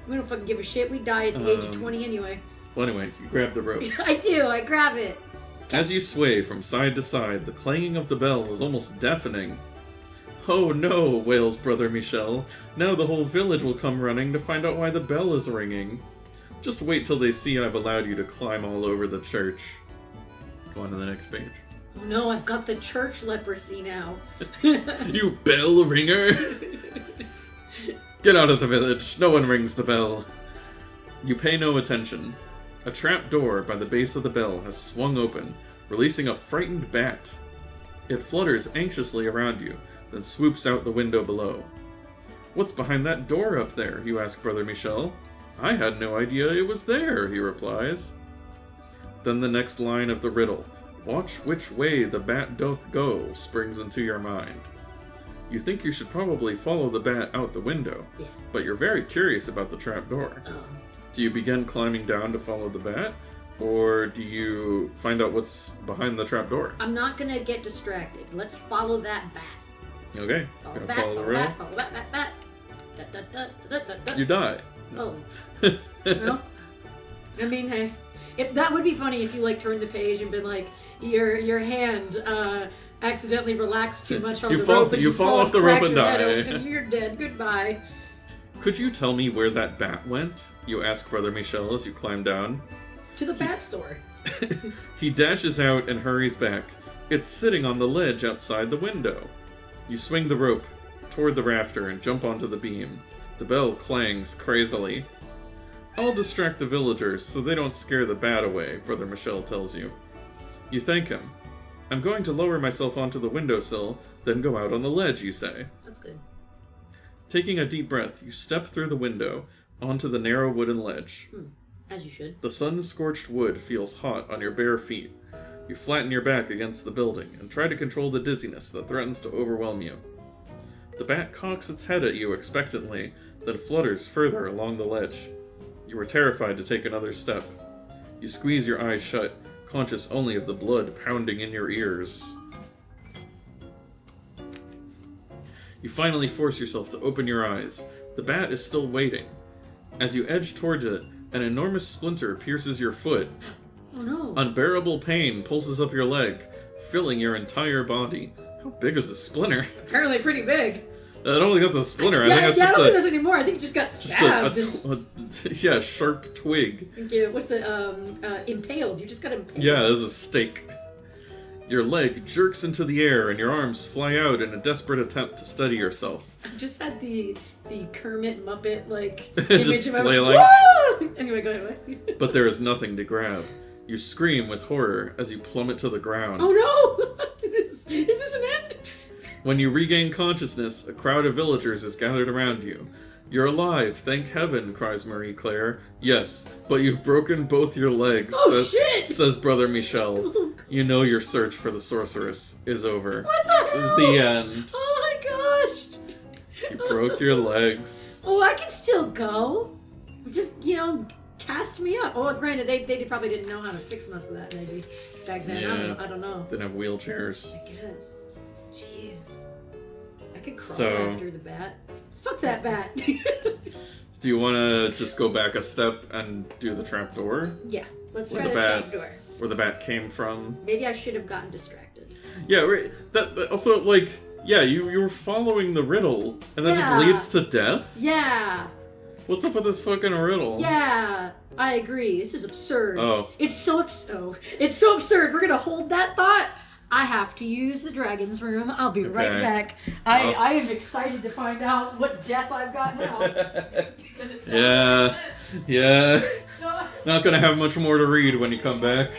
We don't fucking give a shit. We die at the age of 20 anyway. Well, anyway, you grab the rope. I do. I grab it. As you sway from side to side, the clanging of the bell is almost deafening. Oh no, wails Brother Michel. Now the whole village will come running to find out why the bell is ringing. Just wait till they see I've allowed you to climb all over the church. Go on to the next page. Oh no, I've got the church leprosy now. You bell ringer! Get out of the village. No one rings the bell. You pay no attention. A trap door by the base of the bell has swung open, releasing a frightened bat. It flutters anxiously around you, then swoops out the window below. What's behind that door up there? You ask Brother Michel. I had no idea it was there, he replies. Then the next line of the riddle, watch which way the bat doth go, springs into your mind. You think you should probably follow the bat out the window, but you're very curious about the trap door. Do you begin climbing down to follow the bat, or do you find out what's behind the trap door? I'm not gonna get distracted. Let's follow that bat. Okay, Follow gonna bat, follow the riddle. follow that. You die. Oh. Well, I mean, hey, that would be funny if you turned the page and been like, your hand accidentally relaxed too much on the rope and you fall off the rope and die. And you're dead. Goodbye. Could you tell me where that bat went? You ask Brother Michel as you climb down. To the bat store. He dashes out and hurries back. It's sitting on the ledge outside the window. You swing the rope toward the rafter and jump onto the beam. The bell clangs crazily. I'll distract the villagers so they don't scare the bat away, Brother Michel tells you. You thank him. I'm going to lower myself onto the windowsill, then go out on the ledge, you say. That's good. Taking a deep breath, you step through the window, onto the narrow wooden ledge. As you should. The sun-scorched wood feels hot on your bare feet. You flatten your back against the building, and try to control the dizziness that threatens to overwhelm you. The bat cocks its head at you expectantly, then flutters further along the ledge. You are terrified to take another step. You squeeze your eyes shut, conscious only of the blood pounding in your ears. You finally force yourself to open your eyes. The bat is still waiting. As you edge towards it, an enormous splinter pierces your foot. Oh no. Unbearable pain pulses up your leg, filling your entire body. How big is the splinter? Apparently pretty big. I don't think that's a splinter. I Yeah, think that's I just don't think that's anymore. I think it just got stabbed. yeah, sharp twig. What's it? Impaled. You just got impaled. Yeah, this is a stake. Your leg jerks into the air and your arms fly out in a desperate attempt to steady yourself. I just had the Kermit Muppet Just image of him. flailing. Whoa! Anyway, go ahead. But there is nothing to grab. You scream with horror as you plummet to the ground. Oh no! Is this an end? When you regain consciousness, a crowd of villagers is gathered around you. You're alive, thank heaven, cries Marie Claire. Yes, but you've broken both your legs, shit! says Brother Michel. You know your search for the sorceress is over. What the hell? The end. Oh my gosh! You broke your legs. Oh, I can still go. Just, cast me up. Oh, granted, they probably didn't know how to fix most of that, maybe, back then. Yeah. I don't know. Didn't have wheelchairs. I guess. Jeez. I could crawl So- after the bat. Fuck that bat. Do you want to just go back a step and do the trapdoor? Yeah, let's Where try the the bat- trapdoor. Where the bat came from? Maybe I should have gotten distracted. Yeah, right. That also, you were following the riddle, and that just Yeah. leads to death? Yeah, What's up with this fucking riddle? yeah, I agree. This is absurd. Oh. It's so absurd. We're gonna hold that thought. I have to use the dragon's room. I'll be right Okay. back. I am excited to find out what death I've got now. Because it Yeah. sounds Yeah. No. Not gonna have much more to read when you come back.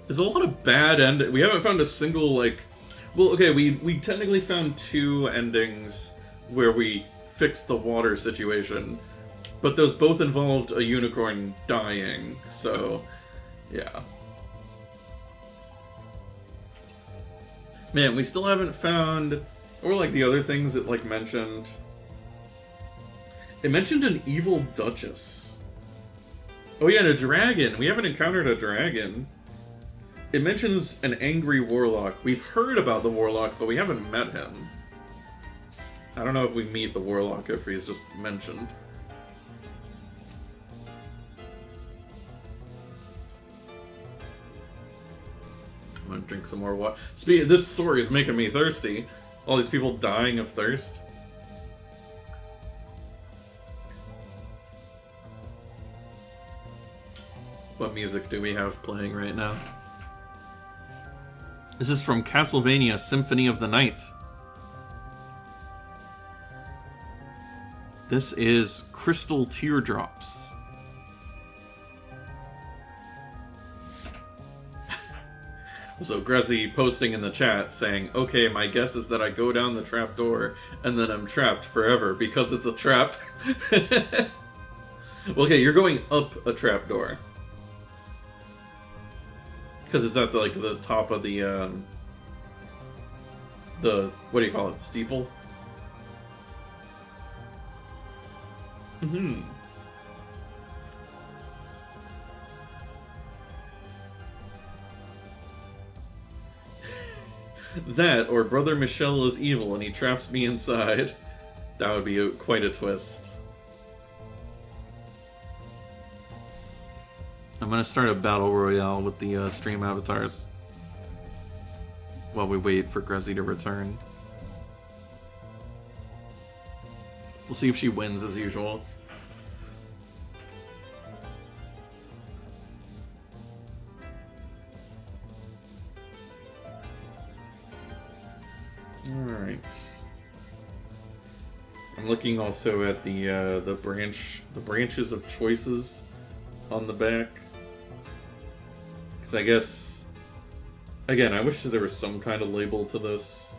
There's a lot of bad end. We haven't found a single, Well, okay, we technically found 2 endings where we fixed the water situation, but those both involved a unicorn dying, so, yeah. Man, we still haven't found, or the other things it mentioned. It mentioned an evil duchess. Oh yeah, and a dragon. We haven't encountered a dragon. It mentions an angry warlock. We've heard about the warlock, but we haven't met him. I don't know if we meet the warlock, if he's just mentioned. I'm gonna drink some more water. This story is making me thirsty. All these people dying of thirst. What music do we have playing right now? This is from Castlevania Symphony of the Night. This is Crystal Teardrops. So Grezy posting in the chat saying, okay, my guess is that I go down the trap door and then I'm trapped forever because it's a trap. Well, okay, you're going up a trap door. Because it's at the top of the what do you call it, steeple? Mm-hmm. That, or Brother Michel is evil and he traps me inside. That would be quite a twist. I'm gonna start a battle royale with the stream avatars while we wait for Grezy to return. We'll see if she wins as usual. Alright. I'm looking also at the branches of choices on the back. Because I guess, again, I wish there was some kind of label to this.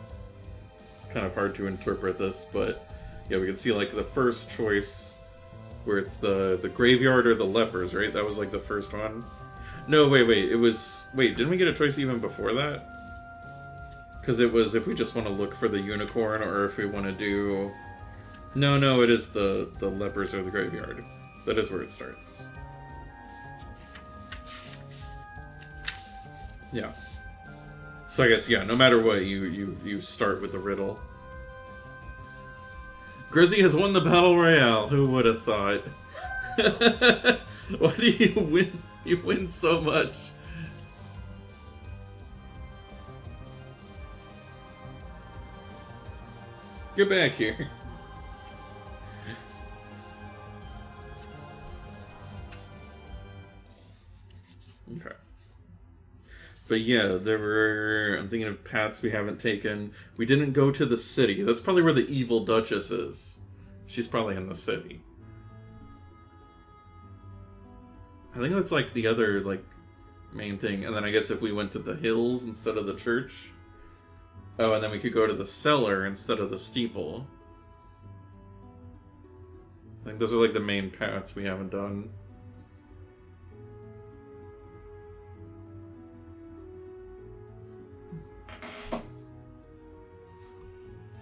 It's kind of hard to interpret this, but yeah, we can see like the first choice where it's the graveyard or the lepers, right? That was like the first one. No, wait, it was... Wait, didn't we get a choice even before that? Because it was if we just want to look for the unicorn or if we want to do... No, it is the lepers or the graveyard. That is where it starts. Yeah. So I guess, yeah, no matter what, you start with the riddle. Grezy has won the Battle Royale. Who would have thought? Why do you win? You win so much. Get back here. Okay. But yeah, there were... I'm thinking of paths we haven't taken. We didn't go to the city. That's probably where the evil Duchess is. She's probably in the city. I think that's like the other like main thing. And then I guess if we went to the hills instead of the church. Oh, and then we could go to the cellar instead of the steeple. I think those are like the main paths we haven't done.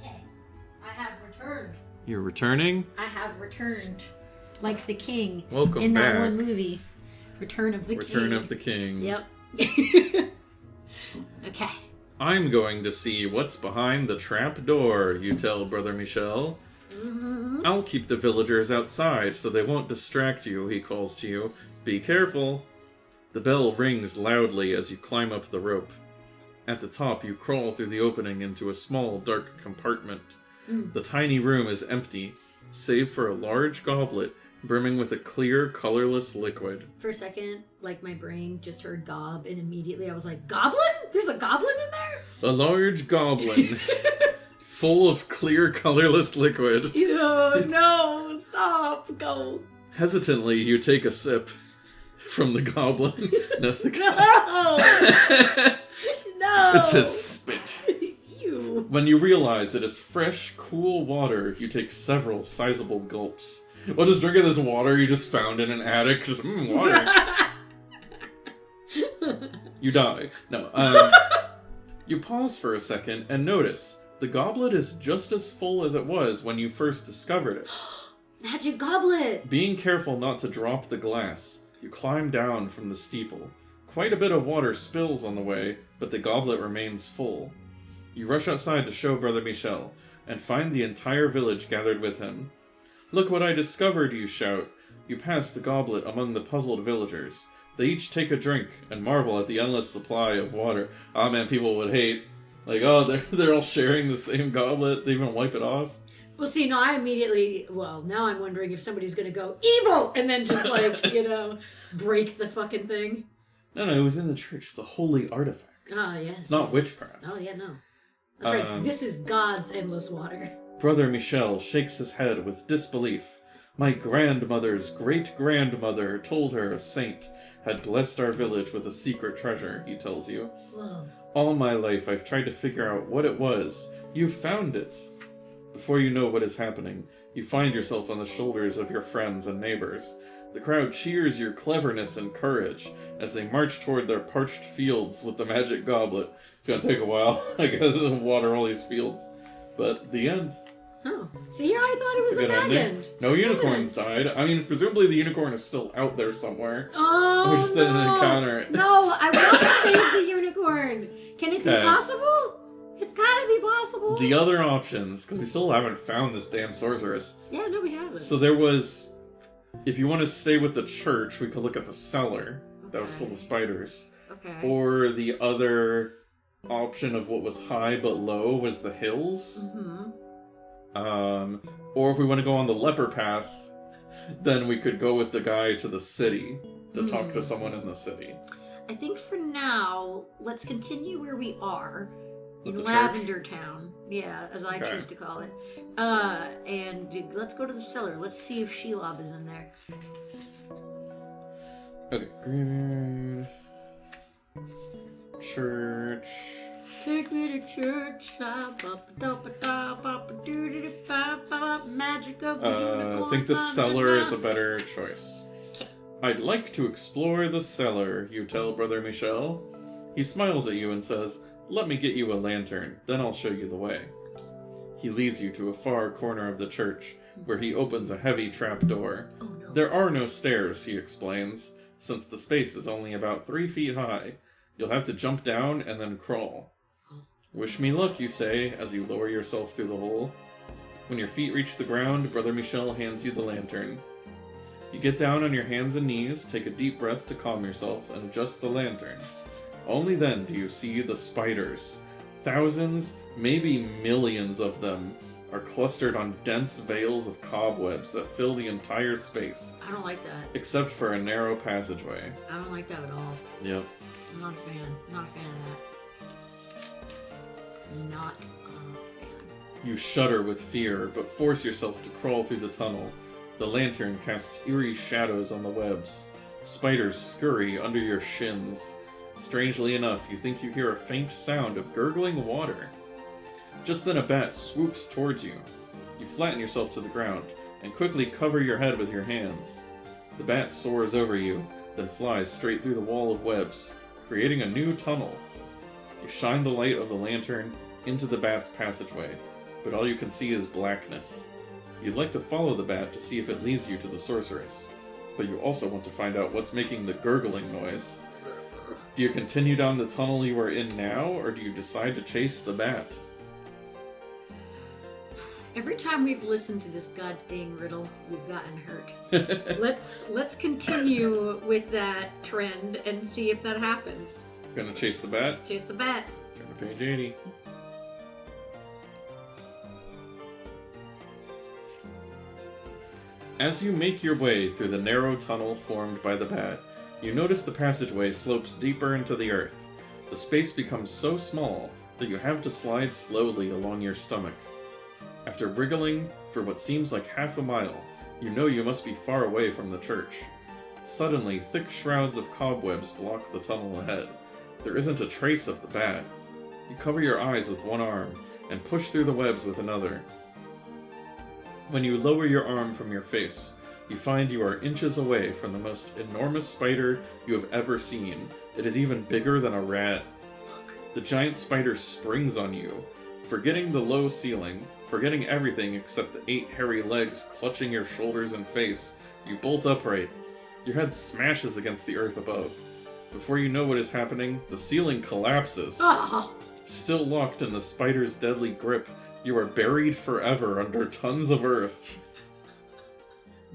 Hey, I have returned. You're returning? I have returned. Like the king. Welcome in back. that one movie. Return of the King. Return of the King. Yep. Okay. I'm going to see what's behind the trap door, you tell Brother Michel. Mm-hmm. I'll keep the villagers outside so they won't distract you, he calls to you. Be careful. The bell rings loudly as you climb up the rope. At the top, you crawl through the opening into a small, dark compartment. The tiny room is empty, save for a large goblet brimming with a clear, colorless liquid. For a second, like my brain just heard gob, and immediately I was like, goblin? There's a goblin in there? A large goblin, full of clear, colorless liquid. Ew, no, stop, go. Hesitantly, you take a sip from the goblin. No! No! It's his spit. Ew. When you realize it is fresh, cool water, you take several sizable gulps. Well, just drinking this water you just found in an attic. Just, water. You die. No, you pause for a second and notice the goblet is just as full as it was when you first discovered it. Magic goblet! Being careful not to drop the glass, you climb down from the steeple. Quite a bit of water spills on the way, but the goblet remains full. You rush outside to show Brother Michel, and find the entire village gathered with him. Look what I discovered, you shout. You pass the goblet among the puzzled villagers. They each take a drink and marvel at the endless supply of water. Ah, man, people would hate. Like, oh, they're all sharing the same goblet. They even wipe it off. Well, see, no, I immediately, now I'm wondering if somebody's gonna go, evil! And then just, like, break the fucking thing. No, it was in the church. It's a holy artifact. Oh, yes. It's not witchcraft. Oh, yeah, no. That's right. This is God's endless water. Brother Michel shakes his head with disbelief. My grandmother's great-grandmother told her a saint had blessed our village with a secret treasure, he tells you. Whoa. All my life I've tried to figure out what it was. You've found it. Before you know what is happening, you find yourself on the shoulders of your friends and neighbors. The crowd cheers your cleverness and courage as they march toward their parched fields with the magic goblet. It's gonna take a while, I guess, to water all these fields. But the end. Oh. See, here I thought it was a bad end. No unicorns died. I mean, presumably the unicorn is still out there somewhere. Oh, we just didn't encounter it. No, I want to save the unicorn. Can it be possible? It's gotta be possible. The other options, because we still haven't found this damn sorceress. Yeah, no, we haven't. So there was, if you want to stay with the church, we could look at the cellar. Okay. That was full of spiders. Okay. Or the other option of what was high but low was the hills. Mm-hmm. Or if we want to go on the leper path, then we could go with the guy to the city to talk to someone in the city. I think for now, let's continue where we are. In the Lavender Town. Yeah, as I Okay. choose to call it. And let's go to the cellar. Let's see if Shelob is in there. Okay, graveyard. Church. Take me to church. Magic of the unicorn. I think the cellar is a better choice. I'd like to explore the cellar, you tell Brother Michel. He smiles at you and says, let me get you a lantern, then I'll show you the way. He leads you to a far corner of the church, where he opens a heavy trap door. Oh no. There are no stairs, he explains, since the space is only about 3 feet high. You'll have to jump down and then crawl. Wish me luck, you say, as you lower yourself through the hole. When your feet reach the ground, Brother Michel hands you the lantern. You get down on your hands and knees, take a deep breath to calm yourself, and adjust the lantern. Only then do you see the spiders. Thousands, maybe millions of them, are clustered on dense veils of cobwebs that fill the entire space, I don't like that. except for a narrow passageway. I don't like that at all. Yep. I'm not a fan. Not a fan of that. Not a fan. You shudder with fear, but force yourself to crawl through the tunnel. The lantern casts eerie shadows on the webs. Spiders scurry under your shins. Strangely enough, you think you hear a faint sound of gurgling water. Just then a bat swoops towards you. You flatten yourself to the ground, and quickly cover your head with your hands. The bat soars over you, then flies straight through the wall of webs, creating a new tunnel. You shine the light of the lantern into the bat's passageway, but all you can see is blackness. You'd like to follow the bat to see if it leads you to the sorceress, but you also want to find out what's making the gurgling noise. Do you continue down the tunnel you are in now, or do you decide to chase the bat? Every time we've listened to this goddamn riddle, we've gotten hurt. Let's continue with that trend and see if that happens. Gonna chase the bat? Chase the bat. Turn to page 80. As you make your way through the narrow tunnel formed by the bat, you notice the passageway slopes deeper into the earth. The space becomes so small that you have to slide slowly along your stomach. After wriggling for what seems like half a mile, you know you must be far away from the church. Suddenly, thick shrouds of cobwebs block the tunnel ahead. There isn't a trace of the bat. You cover your eyes with one arm and push through the webs with another. When you lower your arm from your face, you find you are inches away from the most enormous spider you have ever seen. It is even bigger than a rat. The giant spider springs on you. Forgetting the low ceiling, forgetting everything except the 8 hairy legs clutching your shoulders and face, you bolt upright. Your head smashes against the earth above. Before you know what is happening, the ceiling collapses. Oh. Still locked in the spider's deadly grip, you are buried forever under tons of earth.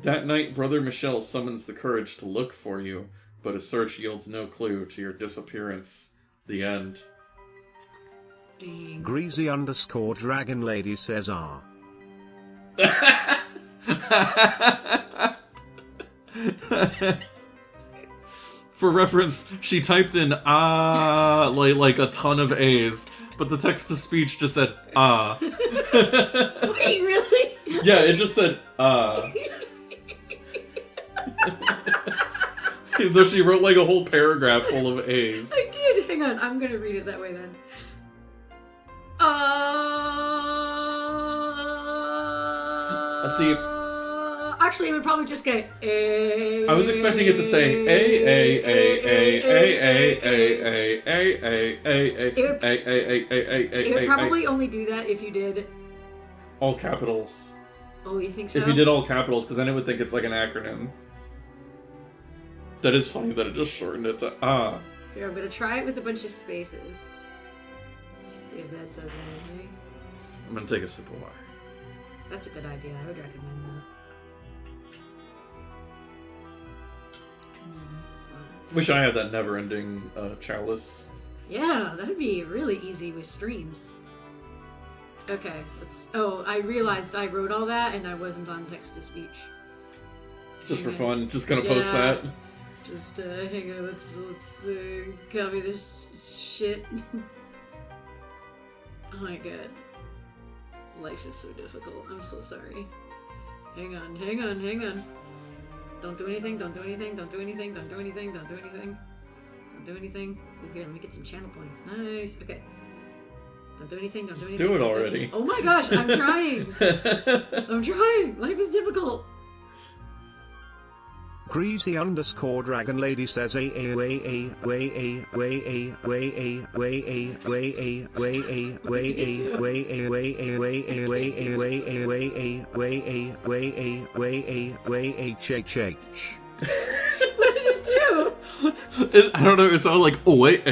That night, Brother Michel summons the courage to look for you, but his search yields no clue to your disappearance. The end. Dang. Greasy_Dragon Lady says ah. For reference, she typed in ah like a ton of A's, but the text-to-speech just said ah. Wait, really? Yeah, it just said ah. Though she wrote like a whole paragraph full of A's. I did. Hang on, I'm gonna read it that way then. See, actually, it would probably just go. I was expecting it to say It would probably only do that if you did. all capitals. Oh, you think so? If you did all capitals, because then it would think it's like an acronym. That is funny that it just shortened it to ah. Here, I'm gonna try it with a bunch of spaces. See if that does anything. I'm gonna take a sip of water. That's a good idea. I would recommend that. Wish I had that never-ending chalice. Yeah, that'd be really easy with streams. Okay, let's. Oh, I realized I wrote all that and I wasn't on text-to-speech. Just for fun, just gonna post Yeah. that. Just hang on. Let's copy this shit. Oh my god. Life is so difficult. I'm so sorry. Hang on. Don't do anything. Don't do anything. Don't do anything. Don't do anything. Don't do anything. Don't do anything. Okay, let me get some channel points. Nice. Okay. Don't do anything. Don't do anything. Do it don't already. Oh my gosh, I'm trying. I'm trying. Life is difficult. Greasy_Dragon Lady says HH. What did it do? I don't know. It sounded like oh wait,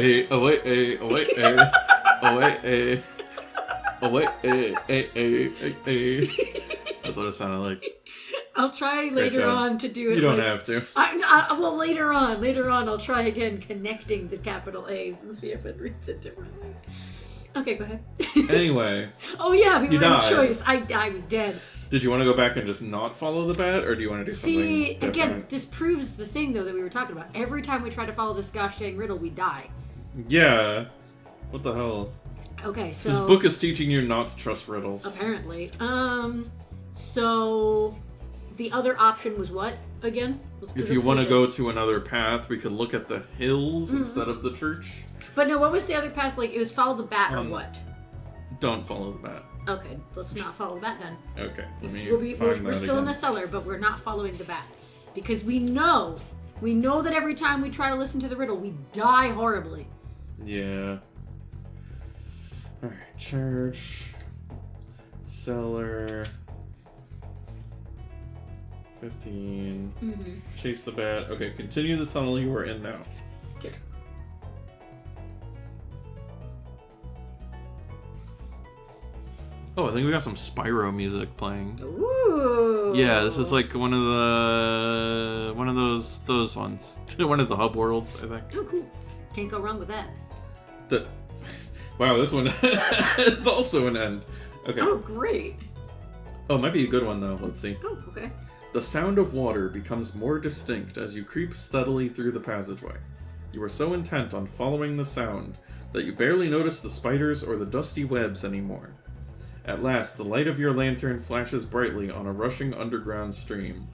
That's what it sounded like. I'll try later on to do it. You don't have to. Well, later on, I'll try again connecting the capital A's and see if it reads it differently. Okay, go ahead. Anyway. Oh yeah, we were in died. choice. I was dead. Did you want to go back and just not follow the bat, or do you want to do something different? Again, this proves the thing, though, that we were talking about. Every time we try to follow this gosh dang riddle, we die. Yeah. What the hell? Okay, so... This book is teaching you not to trust riddles. Apparently. So... The other option was what, again? If you want to go to another path, we could look at the hills instead of the church. But no, what was the other path? Like, it was follow the bat or what? Don't follow the bat. Okay, let's not follow the bat then. Okay, We're still in the cellar, but we're not following the bat. Because we know that every time we try to listen to the riddle, we die horribly. Yeah. Alright, church. Cellar. 15. Chase the bat. Okay, continue the tunnel you are in now. Okay. Oh, I think we got some Spyro music playing. Ooh. Yeah, this is like one of those ones. One of the hub worlds, I think. Oh, cool. Can't go wrong with that. Wow, this one is also an end. Okay. Oh, great. Oh, it might be a good one though. Let's see. Oh, okay. The sound of water becomes more distinct as you creep steadily through the passageway. You are so intent on following the sound that you barely notice the spiders or the dusty webs anymore. At last, the light of your lantern flashes brightly on a rushing underground stream.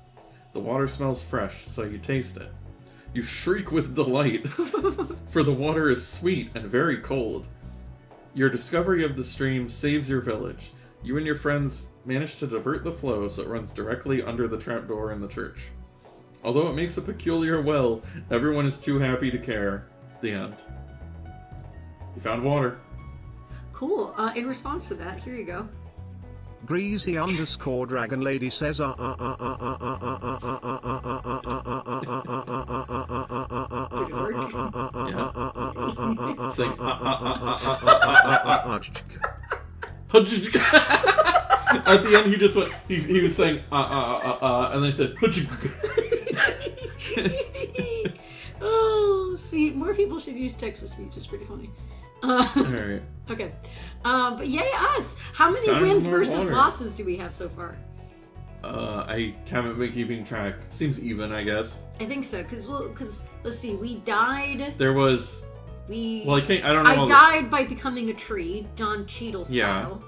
The water smells fresh, so you taste it. You shriek with delight, for the water is sweet and very cold. Your discovery of the stream saves your village. You and your friends manage to divert the flow so it runs directly under the trapdoor in the church. Although it makes a peculiar well, everyone is too happy to care. The end. You found water. Cool. In response to that, here you go. Greasy_Dragon Lady says Sing At the end, he just went. He was saying and then he said. Oh, see, more people should use text-to-speech. It's pretty funny. Alright. Okay. But yay us! How many Found wins more versus water. losses do we have so far? I haven't been keeping track. Seems even, I guess. I think so, because let's see, we died. There was. Well, I can't. I don't know. I died by becoming a tree, Don Cheadle style.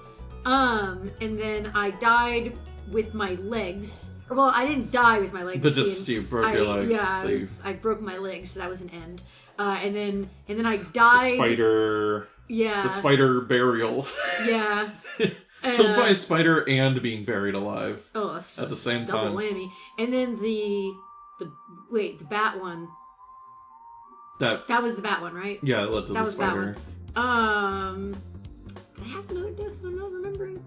Yeah. And then I died with my legs. Well, I didn't die with my legs. But just you broke your legs. Yeah, so I broke my legs, so that was an end. And then I died. The spider. Yeah. The spider burial. Yeah. Killed by a spider and being buried alive. Oh, that's at the same double time. whammy. And then the bat one. That was the bat one, right? Yeah, it led to that the was spider. That one. Did I have another death? I'm not remembering.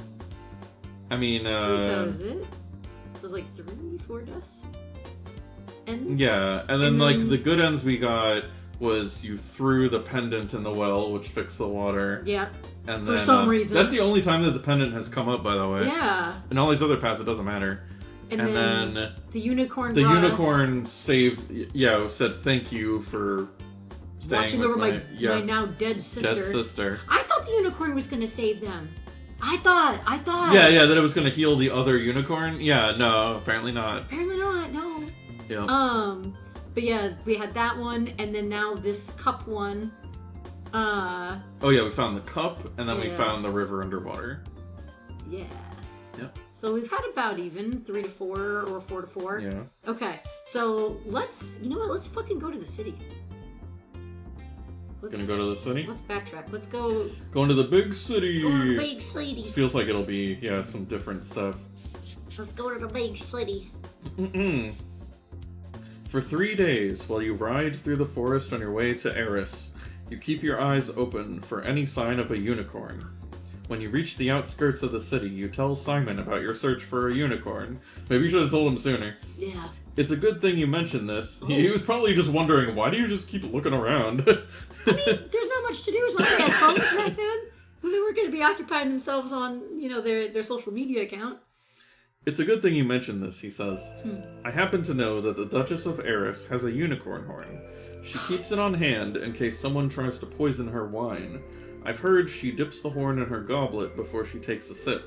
I mean, I think that was it. So it was like 3-4 deaths. Ends? Yeah, and then like the good ends we got was you threw the pendant in the well, which fixed the water. Yeah. And for then, some reason. That's the only time that the pendant has come up, by the way. Yeah. In all these other paths, it doesn't matter. And then the unicorn. The unicorn saved. Yeah, said thank you for staying watching with over my now dead sister. Dead sister. I thought the unicorn was going to save them. I thought. Yeah, that it was going to heal the other unicorn. Yeah, no, apparently not. Apparently not. No. Yeah. But yeah, we had that one, and then now this cup one. Oh yeah, we found the cup, and then we Yeah. found the river underwater. Yeah. Yep. So we've had about even 3 to 4 or 4 to 4. Yeah. Okay, so you know what? Let's fucking go to the city. Gonna go to the city? Let's backtrack. Let's go. Going to the big city! Go to the big city. This feels like it'll be, yeah, some different stuff. Let's go to the big city. Mm-mm. For 3 days, while you ride through the forest on your way to Eris, you keep your eyes open for any sign of a unicorn. When you reach the outskirts of the city, you tell Simon about your search for a unicorn. Maybe you should have told him sooner. Yeah. It's a good thing you mentioned this. He was probably just wondering, why do you just keep looking around? I mean, there's not much to do. It's not like they had phones back then. They were going to be occupying themselves on, their social media account. It's a good thing you mentioned this, he says. I happen to know that the Duchess of Eris has a unicorn horn. She keeps it on hand in case someone tries to poison her wine. I've heard she dips the horn in her goblet before she takes a sip.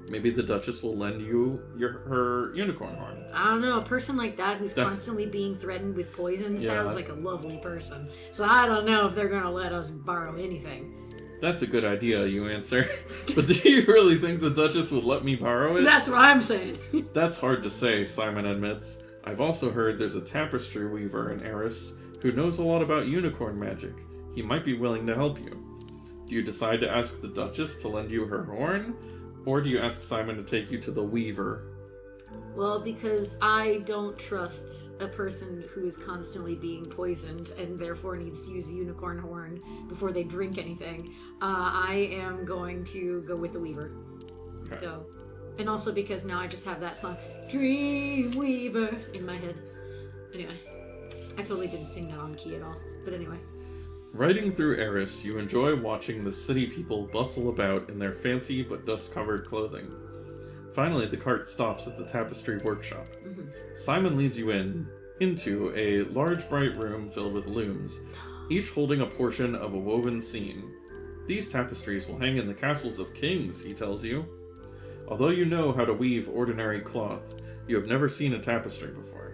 Maybe the Duchess will lend you her unicorn horn. I don't know, a person like that who's constantly being threatened with poison sounds like a lovely person. So I don't know if they're going to let us borrow anything. That's a good idea, you answer. But do you really think the Duchess would let me borrow it? That's what I'm saying. That's hard to say, Simon admits. I've also heard there's a tapestry weaver in Eris who knows a lot about unicorn magic. He might be willing to help you. Do you decide to ask the Duchess to lend you her horn? Or do you ask Simon to take you to the weaver? Well, because I don't trust a person who is constantly being poisoned and therefore needs to use a unicorn horn before they drink anything, I am going to go with the Weaver. Let's go. And also because now I just have that song, Dreamweaver, in my head. Anyway, I totally didn't sing that on key at all. But anyway. Riding through Eris, you enjoy watching the city people bustle about in their fancy but dust-covered clothing. Finally, the cart stops at the tapestry workshop. Simon leads you into a large bright room filled with looms, each holding a portion of a woven scene. These tapestries will hang in the castles of kings, he tells you. Although you know how to weave ordinary cloth, you have never seen a tapestry before.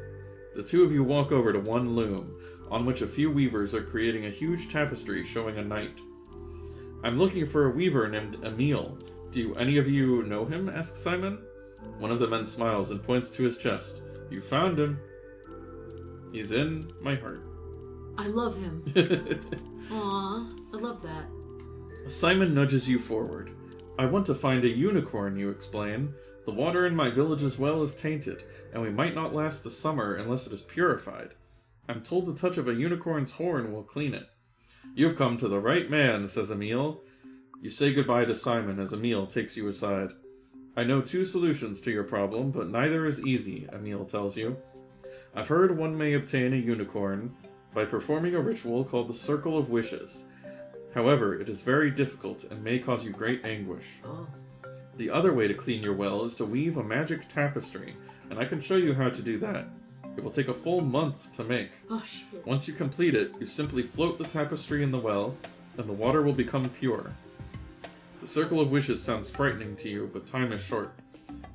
The two of you walk over to one loom, on which a few weavers are creating a huge tapestry showing a knight. I'm looking for a weaver named Emile. Do any of you know him? Asks Simon. One of the men smiles and points to his chest. You found him. He's in my heart. I love him. Aw, I love that. Simon nudges you forward. I want to find a unicorn, you explain. The water in my village's well is tainted, and we might not last the summer unless it is purified. I'm told the touch of a unicorn's horn will clean it. You've come to the right man, says Emile. You say goodbye to Simon as Emile takes you aside. I know 2 solutions to your problem, but neither is easy, Emile tells you. I've heard one may obtain a unicorn by performing a ritual called the Circle of Wishes. However, it is very difficult and may cause you great anguish. The other way to clean your well is to weave a magic tapestry, and I can show you how to do that. It will take a full month to make. Oh, shit. Once you complete it, you simply float the tapestry in the well, and the water will become pure. The Circle of Wishes sounds frightening to you, but time is short.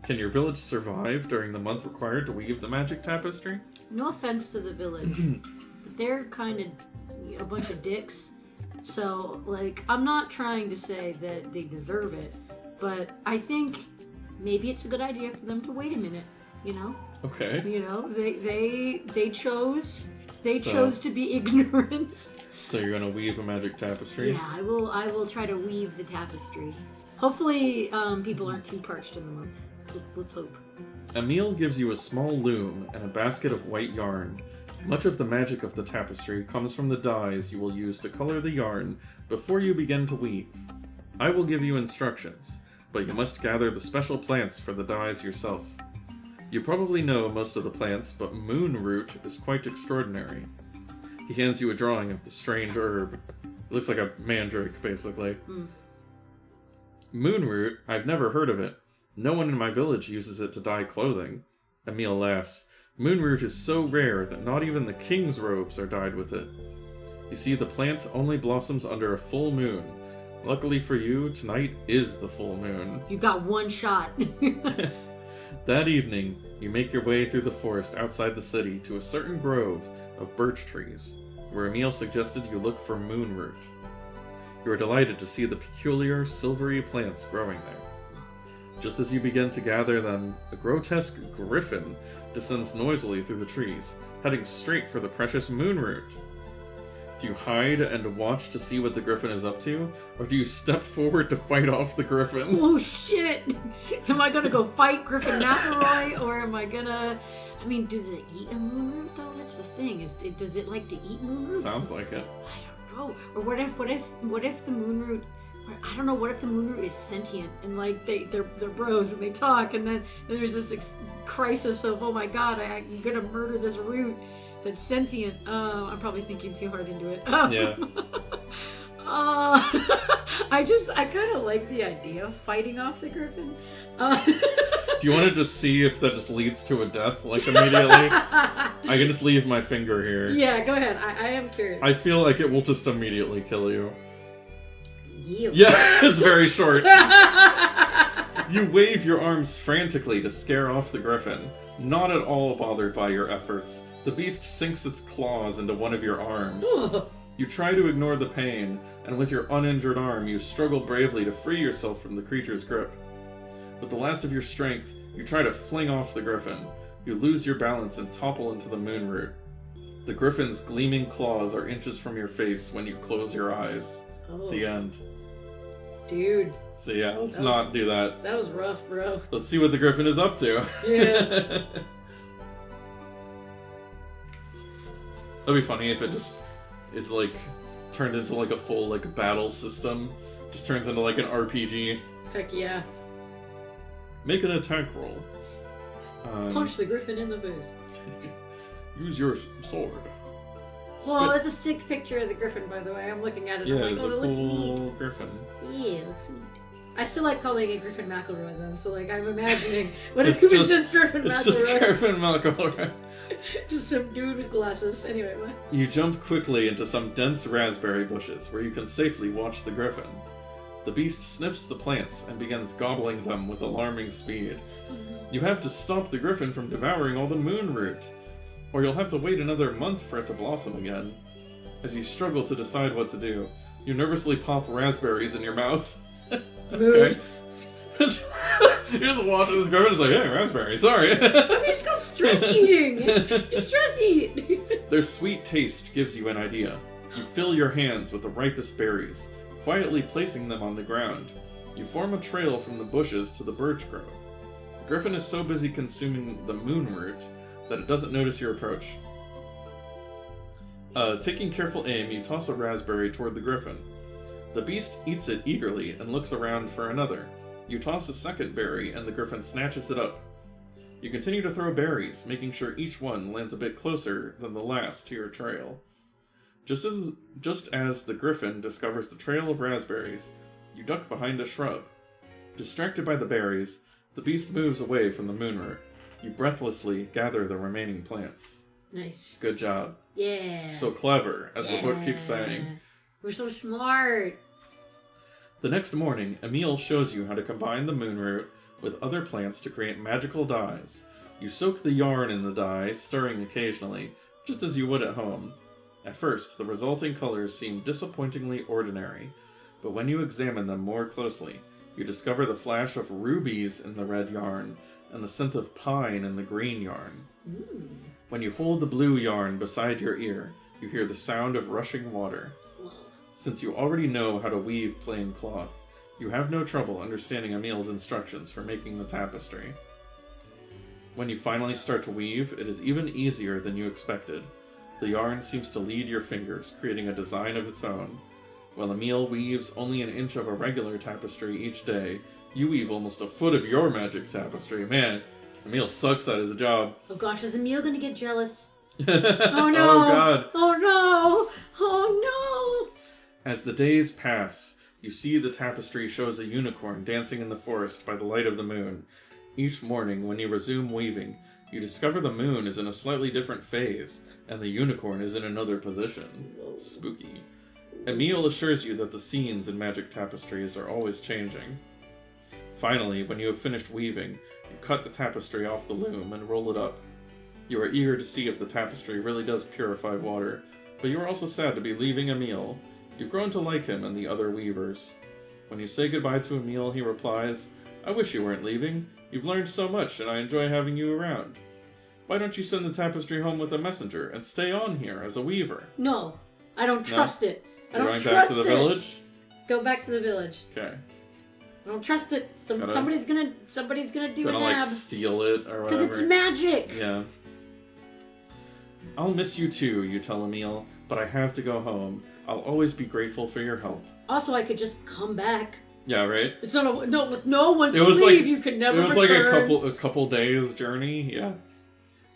Can your village survive during the month required to weave the magic tapestry? No offense to the village, but they're kind of a bunch of dicks. So, I'm not trying to say that they deserve it, but I think maybe it's a good idea for them to wait a minute, Okay. They chose to be ignorant. So you're gonna weave a magic tapestry? Yeah, I will try to weave the tapestry. Hopefully, people aren't too parched in the month. Let's hope. Emile gives you a small loom and a basket of white yarn. Much of the magic of the tapestry comes from the dyes you will use to color the yarn before you begin to weave. I will give you instructions, but you must gather the special plants for the dyes yourself. You probably know most of the plants, but moonroot is quite extraordinary. He hands you a drawing of the strange herb. It looks like a mandrake, basically. Moonroot? I've never heard of it. No one in my village uses it to dye clothing. Emile laughs. Moonroot is so rare that not even the king's robes are dyed with it. You see, the plant only blossoms under a full moon. Luckily for you, tonight is the full moon. You got one shot. That evening, you make your way through the forest outside the city to a certain grove of birch trees, where Emile suggested you look for moonroot. You are delighted to see the peculiar, silvery plants growing there. Just as you begin to gather them, a grotesque griffin descends noisily through the trees, heading straight for the precious moonroot. Do you hide and watch to see what the griffin is up to, or do you step forward to fight off the griffin? Oh shit! Am I gonna go fight Griffin McElroy, or am I gonna... I mean, does it eat a moonroot though? That's the thing. Does it like to eat moonroots? Sounds like it. I don't know. Or what if the moonroot... I don't know, what if the moonroot is sentient and like they're bros and they talk, and then there's this crisis of, oh my god, I'm gonna murder this root that's sentient. I'm probably thinking too hard into it. Yeah. I kind of like the idea of fighting off the griffin. Do you want to just see if that just leads to a death, like, immediately? I can just leave my finger here. Yeah, go ahead. I am curious. I feel like it will just immediately kill you. You. Yeah, it's very short. You wave your arms frantically to scare off the griffin. Not at all bothered by your efforts, the beast sinks its claws into one of your arms. You try to ignore the pain, and with your uninjured arm, you struggle bravely to free yourself from the creature's grip. With the last of your strength, you try to fling off the griffin. You lose your balance and topple into the moonroot. The griffin's gleaming claws are inches from your face when you close your eyes. Oh. The end. Dude. So yeah, let's not do that. That was rough, bro. Let's see what the griffin is up to. Yeah. That'd be funny if it's like turned into like a full like battle system. Just turns into like an RPG. Heck yeah. Make an attack roll. Punch the griffin in the face. Use your sword. Well, it's a sick picture of the griffin, by the way. I'm looking at it. Yeah, I'm like, it's oh, a it looks cool neat. griffin. Yeah, it looks neat. I still like calling it Griffin McElroy, though. So, like, I'm imagining what if it was just Griffin McElroy? It's just Griffin McElroy. Just some dude with glasses. Anyway, what? You jump quickly into some dense raspberry bushes where you can safely watch the griffin. The beast sniffs the plants and begins gobbling them with alarming speed. You have to stop the griffin from devouring all the moonroot, or you'll have to wait another month for it to blossom again. As you struggle to decide what to do, you nervously pop raspberries in your mouth. Mood. You're just watching this griffin, it's like, hey, raspberry, sorry. I mean, it's called stress eating. You stress eat. Their sweet taste gives you an idea. You fill your hands with the ripest berries, quietly placing them on the ground. You form a trail from the bushes to the birch grove. The griffin is so busy consuming the moonroot that it doesn't notice your approach. Taking careful aim, you toss a raspberry toward the griffin. The beast eats it eagerly and looks around for another. You toss a second berry, and the griffin snatches it up. You continue to throw berries, making sure each one lands a bit closer than the last to your trail. Just as the griffin discovers the trail of raspberries, you duck behind a shrub. Distracted by the berries, the beast moves away from the moonroot. You breathlessly gather the remaining plants. Nice. Good job. Yeah. So clever, as the book keeps saying. We're so smart. The next morning, Emil shows you how to combine the moonroot with other plants to create magical dyes. You soak the yarn in the dye, stirring occasionally, just as you would at home. At first, the resulting colors seem disappointingly ordinary, but when you examine them more closely, you discover the flash of rubies in the red yarn and the scent of pine in the green yarn. Ooh. When you hold the blue yarn beside your ear, you hear the sound of rushing water. Since you already know how to weave plain cloth, you have no trouble understanding Emil's instructions for making the tapestry. When you finally start to weave, it is even easier than you expected. The yarn seems to lead your fingers, creating a design of its own. While Emil weaves only an inch of a regular tapestry each day, you weave almost a foot of your magic tapestry. Man, Emil sucks at his job. Oh gosh, is Emil gonna get jealous? Oh no! Oh god! Oh no! Oh no! As the days pass, you see the tapestry shows a unicorn dancing in the forest by the light of the moon. Each morning, when you resume weaving, you discover the moon is in a slightly different phase, and the unicorn is in another position. Spooky. Emil assures you that the scenes in magic tapestries are always changing. Finally, when you have finished weaving, you cut the tapestry off the loom and roll it up. You are eager to see if the tapestry really does purify water, but you are also sad to be leaving Emil. You've grown to like him and the other weavers. When you say goodbye to Emil, he replies, I wish you weren't leaving. You've learned so much, and I enjoy having you around. Why don't you send the tapestry home with a messenger and stay on here as a weaver? No, I don't trust it. I You're don't going trust back to the it. village? Go back to the village. Okay. I don't trust it. Somebody's gonna do Gonna, a like, nab. steal it or whatever. Because it's magic! Yeah. I'll miss you too, you tell Emil, but I have to go home. I'll always be grateful for your help. Also, I could just come back. Yeah, right? It's not no once It you was leave, like- you can never It was return. like a couple days journey, yeah.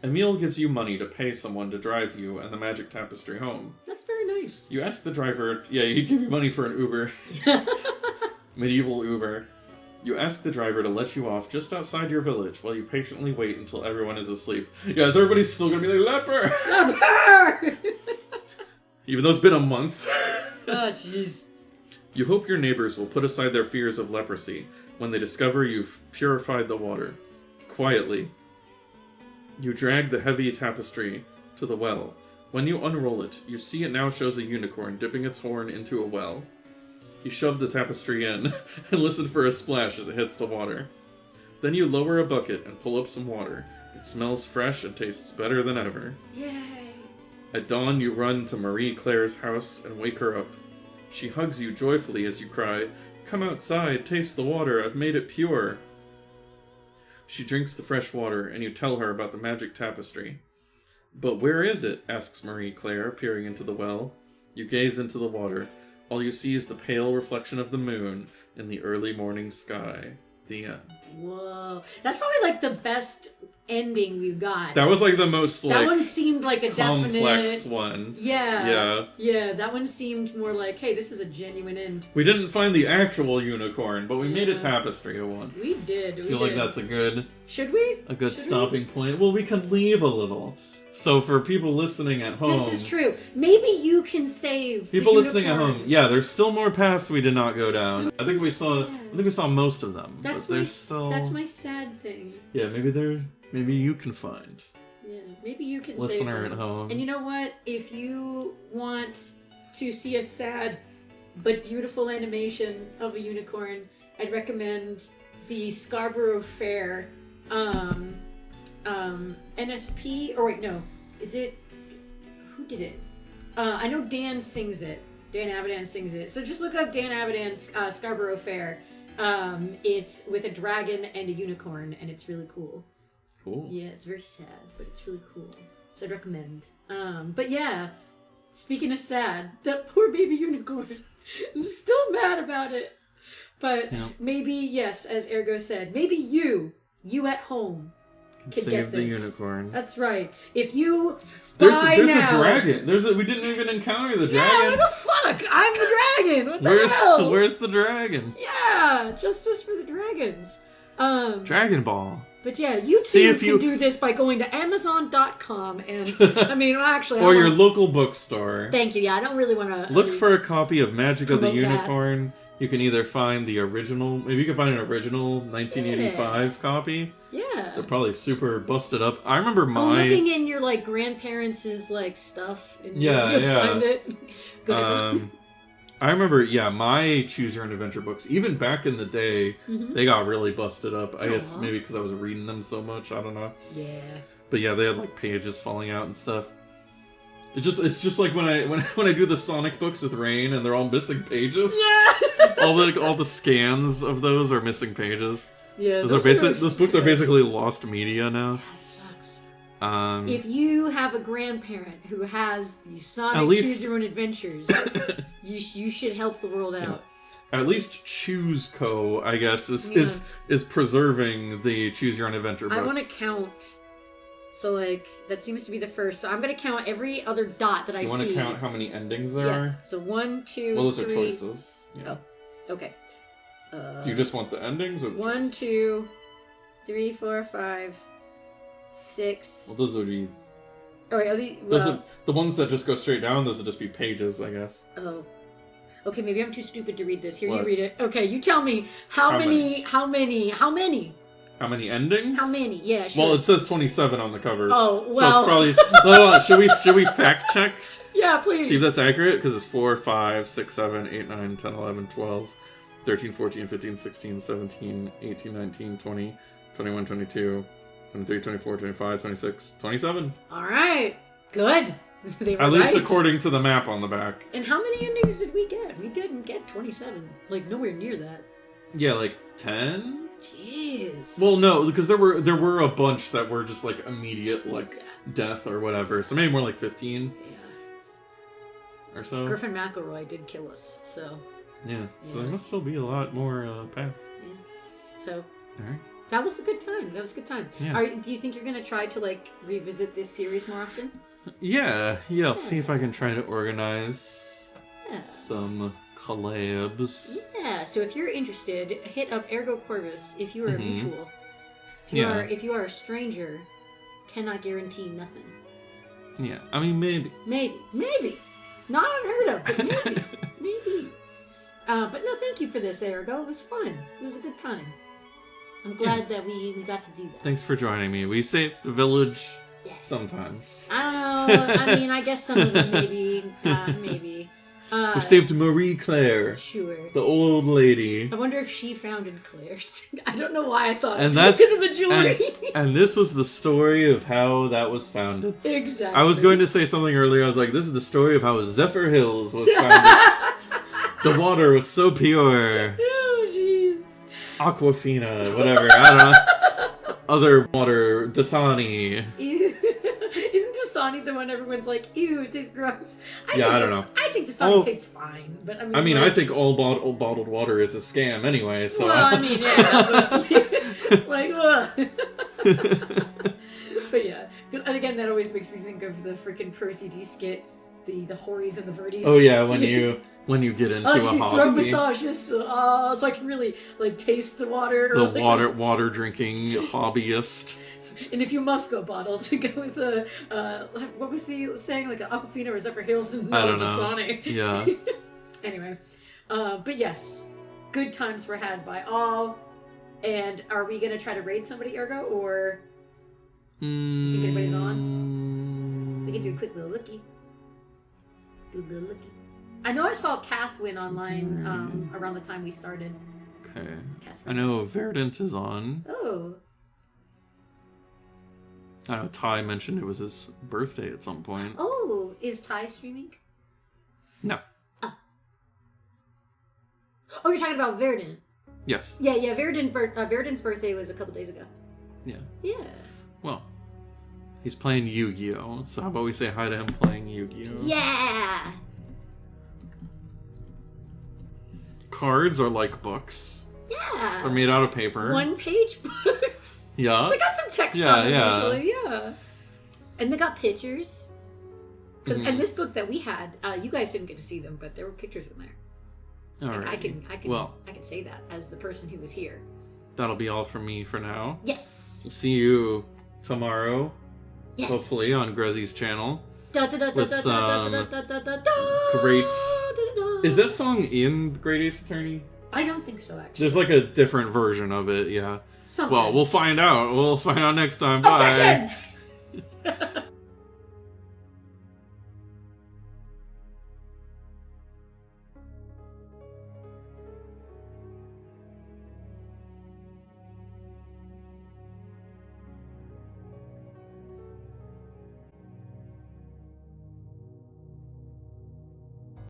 Emil gives you money to pay someone to drive you and the magic tapestry home. That's very nice. You ask the driver, yeah, he'd give you money for an Uber. Medieval Uber. You ask the driver to let you off just outside your village while you patiently wait until everyone is asleep. Yeah, is everybody's still gonna be like, leper! Leper! Even though it's been a month. Oh, jeez. You hope your neighbors will put aside their fears of leprosy when they discover you've purified the water. Quietly, you drag the heavy tapestry to the well. When you unroll it, you see it now shows a unicorn dipping its horn into a well. You shove the tapestry in and listen for a splash as it hits the water. Then you lower a bucket and pull up some water. It smells fresh and tastes better than ever. Yay. At dawn, you run to Marie Claire's house and wake her up. She hugs you joyfully as you cry, Come outside, taste the water, I've made it pure. She drinks the fresh water, and you tell her about the magic tapestry. But where is it? Asks Marie Claire, peering into the well. You gaze into the water. All you see is the pale reflection of the moon in the early morning sky. The end. Whoa. That's probably like the best ending we've got. That was like the most that one seemed like a complex definite one. Yeah. Yeah. Yeah, that one seemed more like, hey, this is a genuine end. We didn't find the actual unicorn, but we made a tapestry of one. We did. I feel like that's a good Should we? good stopping point. Well, we can leave a little. So for people listening at home, This is true. Maybe you can save people the listening at unicorn. home, yeah, there's still more paths we did not go down. I'm I think so we saw. sad. I think we saw most of them. That's but there's still. That's my sad thing. Yeah, maybe you can find. Yeah, maybe you can Listener save them. at home. And you know what? If you want to see a sad but beautiful animation of a unicorn, I'd recommend the Scarborough Fair NSP. Or wait, no, is it? Who did it? I know Dan sings it. Dan Avidan sings it. So just look up Dan Avidan's Scarborough Fair. It's with a dragon and a unicorn, and it's really cool. Cool. Yeah, it's very sad, but it's really cool. So I'd recommend. But yeah, speaking of sad, that poor baby unicorn. I'm still mad about it. But maybe, yes, as Ergo said, maybe you at home, can Save get the this. unicorn. That's right. If you There's buy a now, dragon. We didn't even encounter the Yeah, dragon. where the fuck? I'm the dragon. What the hell? Where's the dragon? Yeah, justice for the dragons. Dragon Ball. But yeah, you too can do this by going to Amazon.com and I mean, actually, or your local bookstore. Thank you. Yeah, I don't really want to Look for a copy of Magic of the promote that. Unicorn. You can either find the original, maybe you can find an original 1985 copy. Yeah. They're probably super busted up. I remember looking in your like grandparents' like stuff. And you'll find it. Go ahead. I remember, my Choose Your Own Adventure books, even back in the day, they got really busted up. I guess maybe because I was reading them so much. I don't know. Yeah. But yeah, they had like pages falling out and stuff. It's just like when I do the Sonic books with Rain and they're all missing pages. Yeah. all the scans of those are missing pages. Yeah. Those books are basically lost media now. Yeah, it sucks. If you have a grandparent who has the Sonic Choose Your Own Adventures, you should help the world out. At least Choose Co, I guess, is preserving the Choose Your Own Adventure books. I want to count. So, like, that seems to be the first. So I'm going to count every other dot that I see. Do you want to count how many endings there are? So 1, 2, well, those 3. are choices. Yeah. Oh, okay. Do you just want the endings? Or 1, 2, 3, 4, 5, 6. Well, those would be... Those are the ones that just go straight down. Those would just be pages, I guess. Oh. Okay, maybe I'm too stupid to read this. Here, What? you read it. Okay, you tell me how many? How many endings? How many? Yeah, sure. Well, it says 27 on the cover. Oh, So well. it's probably... Hold on, should we fact check? Yeah, please. See if that's accurate? Because it's 4, 5, 6, 7, 8, 9, 10, 11, 12, 13, 14, 15, 16, 17, 18, 19, 20, 21, 22, 23, 24, 25, 26, 27. All right. Good. They were At least right. according to the map on the back. And how many endings did we get? We didn't get 27. Like, nowhere near that. Yeah, like 10? Jeez. Well, no, because there were a bunch that were just like immediate, like death or whatever. So maybe more like 15 Yeah. or so. Griffin McElroy did kill us, so... Yeah, so Yeah. there must still be a lot more paths. Yeah. So, Alright. that was a good time. That was a good time. Yeah. Do you think you're going to try to, like, revisit this series more often? Yeah, I'll see if I can try to organize Yeah. some collabs. Yeah, so if you're interested, hit up Ergo Corvus if you are a mutual. If you are a stranger, cannot guarantee nothing. Yeah, I mean, maybe. Maybe. Not unheard of, but maybe. Maybe. But no, thank you for this, Ergo. It was fun. It was a good time. I'm glad that we got to do that. Thanks for joining me. We saved the village Yeah. sometimes. I don't know. I mean, I guess some of them maybe. Maybe. We saved Marie Claire, Sure. the old lady. I wonder if she founded Claire's. I don't know why I thought And it. that's- Because of the jewelry. And this was the story of how that was founded. Exactly. I was going to say something earlier. I was like, this is the story of how Zephyr Hills was founded. The water was so pure. Oh, jeez. Aquafina, whatever. I don't know. Other water, Dasani. Isn't Dasani the one everyone's like, ew, it tastes gross? I don't know. I think Dasani Oh. tastes fine, but I mean... I mean, like, I think all bottled water is a scam anyway, so... Well, I mean, yeah, but... like, ugh. But yeah. And again, that always makes me think of the freaking Pro CD skit, the Hories and the Verdies. Oh yeah, when you get into a throat hobby. massages, so I can really, like, taste the water. The or, like, water drinking hobbyist. And if you must go bottle to go with a, what was he saying, like an Aquafina or Zephyr Hills and I don't know. Dasani. Yeah. Anyway, but yes, good times were had by all. And are we gonna try to raid somebody, Ergo, or do you think anybody's on? We can do a quick little looky. I know I saw Kath win online around the time we started. Okay. Kath I know Verdant is on. Oh. I know Ty mentioned it was his birthday at some point. Oh, is Ty streaming? No. Oh, you're talking about Verdant. Yes. Yeah, Verdant's birthday was a couple days ago. Yeah. Yeah. Well, he's playing Yu-Gi-Oh! So how about we say hi to him playing Yu-Gi-Oh! Yeah! Cards are like books. Yeah! They're made out of paper. One-page books. Yeah. They got some text Yeah, on them yeah. usually, yeah. And they got pictures. Mhm. And this book that we had, you guys didn't get to see them, but there were pictures in there. All And right. I can say that as the person who was here. That'll be all from me for now. Yes. See you tomorrow, Yes. hopefully, on Grezy's channel. With some great... Is that song in Great Ace Attorney? I don't think so, actually. There's like a different version of it, yeah. Something. Well, we'll find out. We'll find out next time. Bye. Objection!